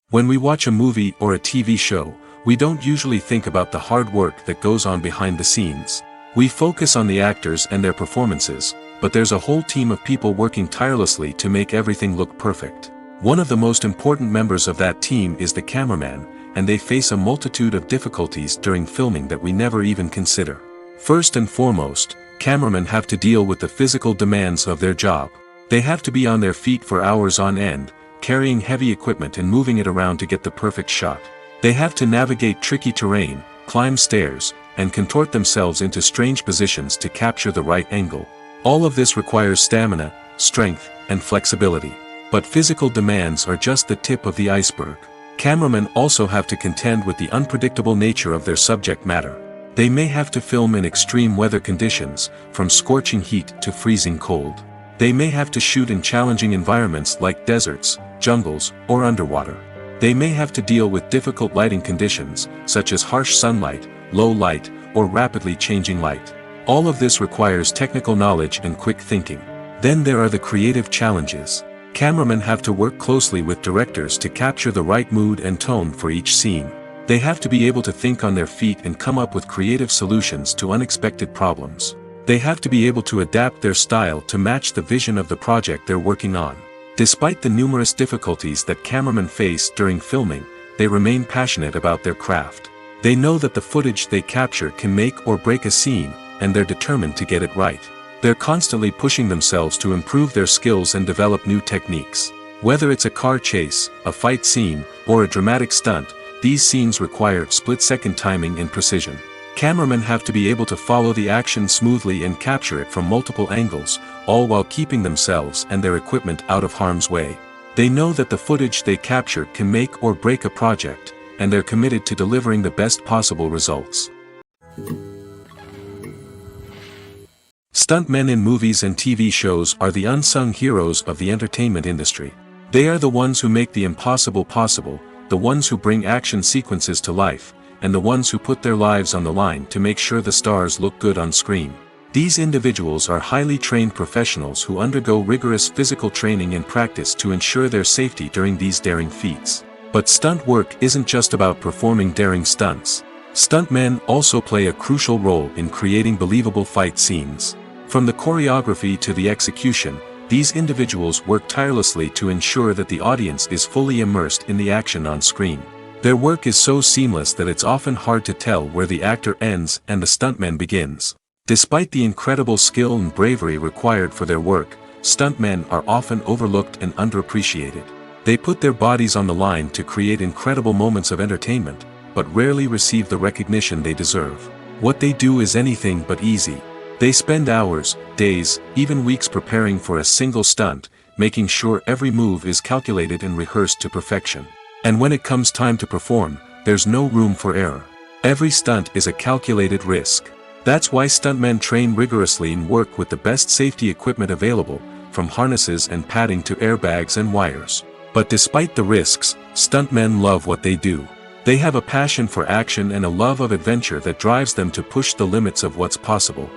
Speaker 1: When we watch a movie or a TV show, we don't usually think about the hard work that goes on behind the scenes. We focus on the actors and their performances, but there's a whole team of people working tirelessly to make everything look perfect. One of the most important members of that team is the cameraman, and they face a multitude of difficulties during filming that we never even consider. First and foremost, cameramen have to deal with the physical demands of their job. They have to be on their feet for hours on end, carrying heavy equipment and moving it around to get the perfect shot. They have to navigate tricky terrain, climb stairs, and contort themselves into strange positions to capture the right angle. All of this requires stamina, strength, and flexibility. But physical demands are just the tip of the iceberg. Cameramen also have to contend with the unpredictable nature of their subject matter. They may have to film in extreme weather conditions, from scorching heat to freezing cold. They may have to shoot in challenging environments like deserts, jungles, or underwater. They may have to deal with difficult lighting conditions, such as harsh sunlight, low light, or rapidly changing light. All of this requires technical knowledge and quick thinking. Then there are the creative challenges. Cameramen have to work closely with directors to capture the right mood and tone for each scene. They have to be able to think on their feet and come up with creative solutions to unexpected problems. They have to be able to adapt their style to match the vision of the project they're working on. Despite the numerous difficulties that cameramen face during filming, they remain passionate about their craft. They know that the footage they capture can make or break a scene, and they're determined to get it right. They're constantly pushing themselves to improve their skills and develop new techniques. Whether it's a car chase, a fight scene, or a dramatic stunt, these scenes require split-second timing and precision. Cameramen have to be able to follow the action smoothly and capture it from multiple angles, all while keeping themselves and their equipment out of harm's way. They know that the footage they capture can make or break a project, and they're committed to delivering the best possible results. Stuntmen in movies and TV shows are the unsung heroes of the entertainment industry. They are the ones who make the impossible possible, the ones who bring action sequences to life, and the ones who put their lives on the line to make sure the stars look good on screen. These individuals are highly trained professionals who undergo rigorous physical training and practice to ensure their safety during these daring feats. But stunt work isn't just about performing daring stunts. Stuntmen also play a crucial role in creating believable fight scenes. From the choreography to the execution, these individuals work tirelessly to ensure that the audience is fully immersed in the action on screen. Their work is so seamless that it's often hard to tell where the actor ends and the stuntman begins. Despite the incredible skill and bravery required for their work, stuntmen are often overlooked and underappreciated. They put their bodies on the line to create incredible moments of entertainment, but rarely receive the recognition they deserve. What they do is anything but easy. They spend hours, days, even weeks preparing for a single stunt, making sure every move is calculated and rehearsed to perfection. And when it comes time to perform, there's no room for error. Every stunt is a calculated risk. That's why stuntmen train rigorously and work with the best safety equipment available, from harnesses and padding to airbags and wires. But despite the risks, stuntmen love what they do. They have a passion for action and a love of adventure that drives them to push the limits of what's possible.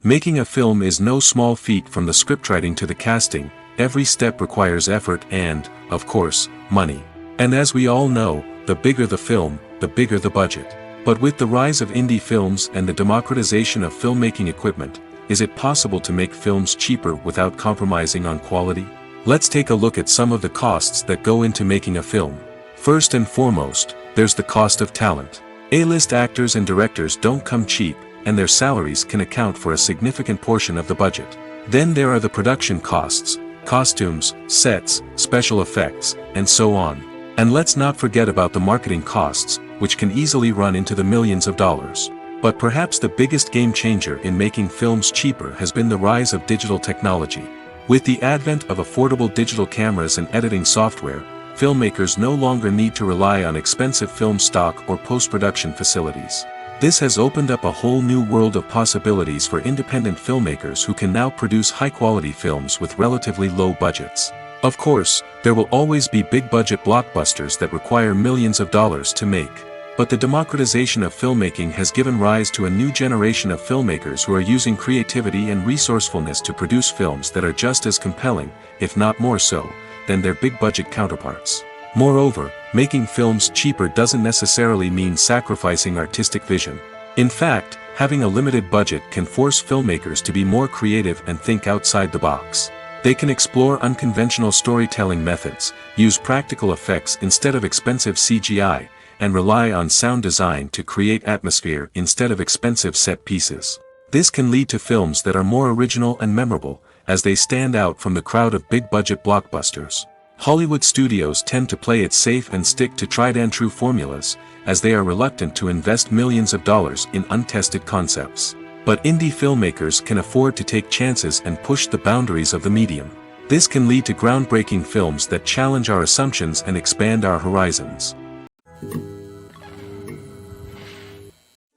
Speaker 1: Making a film is no small feat. From the scriptwriting to the casting, every step requires effort and, of course, money. And as we all know, the bigger the film, the bigger the budget. But with the rise of indie films and the democratization of filmmaking equipment, is it possible to make films cheaper without compromising on quality? Let's take a look at some of the costs that go into making a film. First and foremost, there's the cost of talent. A-list actors and directors don't come cheap, and their salaries can account for a significant portion of the budget. Then there are the production costs, costumes, sets, special effects, and so on. And let's not forget about the marketing costs, which can easily run into the millions of dollars. But perhaps the biggest game changer in making films cheaper has been the rise of digital technology. With the advent of affordable digital cameras and editing software, filmmakers no longer need to rely on expensive film stock or post-production facilities. This has opened up a whole new world of possibilities for independent filmmakers who can now produce high-quality films with relatively low budgets. Of course, there will always be big-budget blockbusters that require millions of dollars to make. But the democratization of filmmaking has given rise to a new generation of filmmakers who are using creativity and resourcefulness to produce films that are just as compelling, if not more so, than their big-budget counterparts. Moreover, making films cheaper doesn't necessarily mean sacrificing artistic vision. In fact, having a limited budget can force filmmakers to be more creative and think outside the box. They can explore unconventional storytelling methods, use practical effects instead of expensive CGI, and rely on sound design to create atmosphere instead of expensive set pieces. This can lead to films that are more original and memorable, as they stand out from the crowd of big-budget blockbusters. Hollywood studios tend to play it safe and stick to tried-and-true formulas, as they are reluctant to invest millions of dollars in untested concepts. But indie filmmakers can afford to take chances and push the boundaries of the medium. This can lead to groundbreaking films that challenge our assumptions and expand our horizons.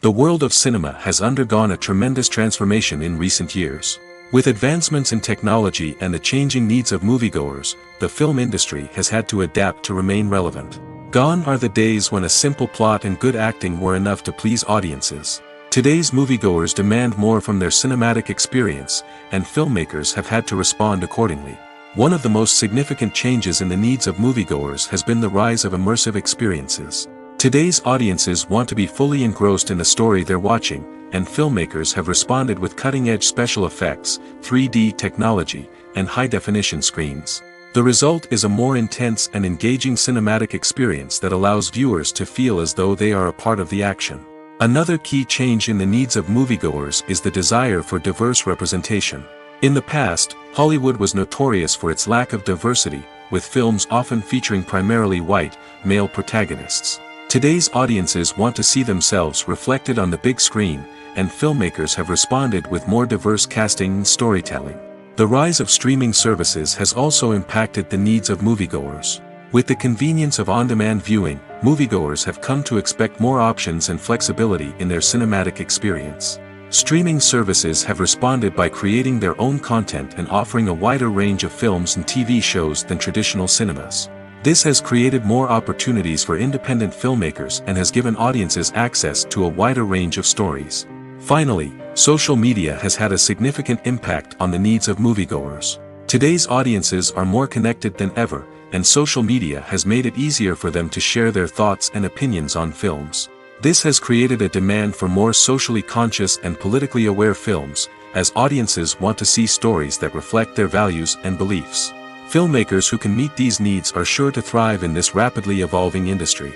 Speaker 1: The world of cinema has undergone a tremendous transformation in recent years. With advancements in technology and the changing needs of moviegoers, the film industry has had to adapt to remain relevant. Gone are the days when a simple plot and good acting were enough to please audiences. Today's moviegoers demand more from their cinematic experience, and filmmakers have had to respond accordingly. One of the most significant changes in the needs of moviegoers has been the rise of immersive experiences. Today's audiences want to be fully engrossed in the story they're watching, and filmmakers have responded with cutting-edge special effects, 3D technology, and high-definition screens. The result is a more intense and engaging cinematic experience that allows viewers to feel as though they are a part of the action. Another key change in the needs of moviegoers is the desire for diverse representation. In the past, Hollywood was notorious for its lack of diversity, with films often featuring primarily white, male protagonists. Today's audiences want to see themselves reflected on the big screen, and filmmakers have responded with more diverse casting and storytelling. The rise of streaming services has also impacted the needs of moviegoers. With the convenience of on-demand viewing, moviegoers have come to expect more options and flexibility in their cinematic experience. Streaming services have responded by creating their own content and offering a wider range of films and TV shows than traditional cinemas. This has created more opportunities for independent filmmakers and has given audiences access to a wider range of stories. Finally, social media has had a significant impact on the needs of moviegoers. Today's audiences are more connected than ever, and social media has made it easier for them to share their thoughts and opinions on films. This has created a demand for more socially conscious and politically aware films, as audiences want to see stories that reflect their values and beliefs. Filmmakers who can meet these needs are sure to thrive in this rapidly evolving industry.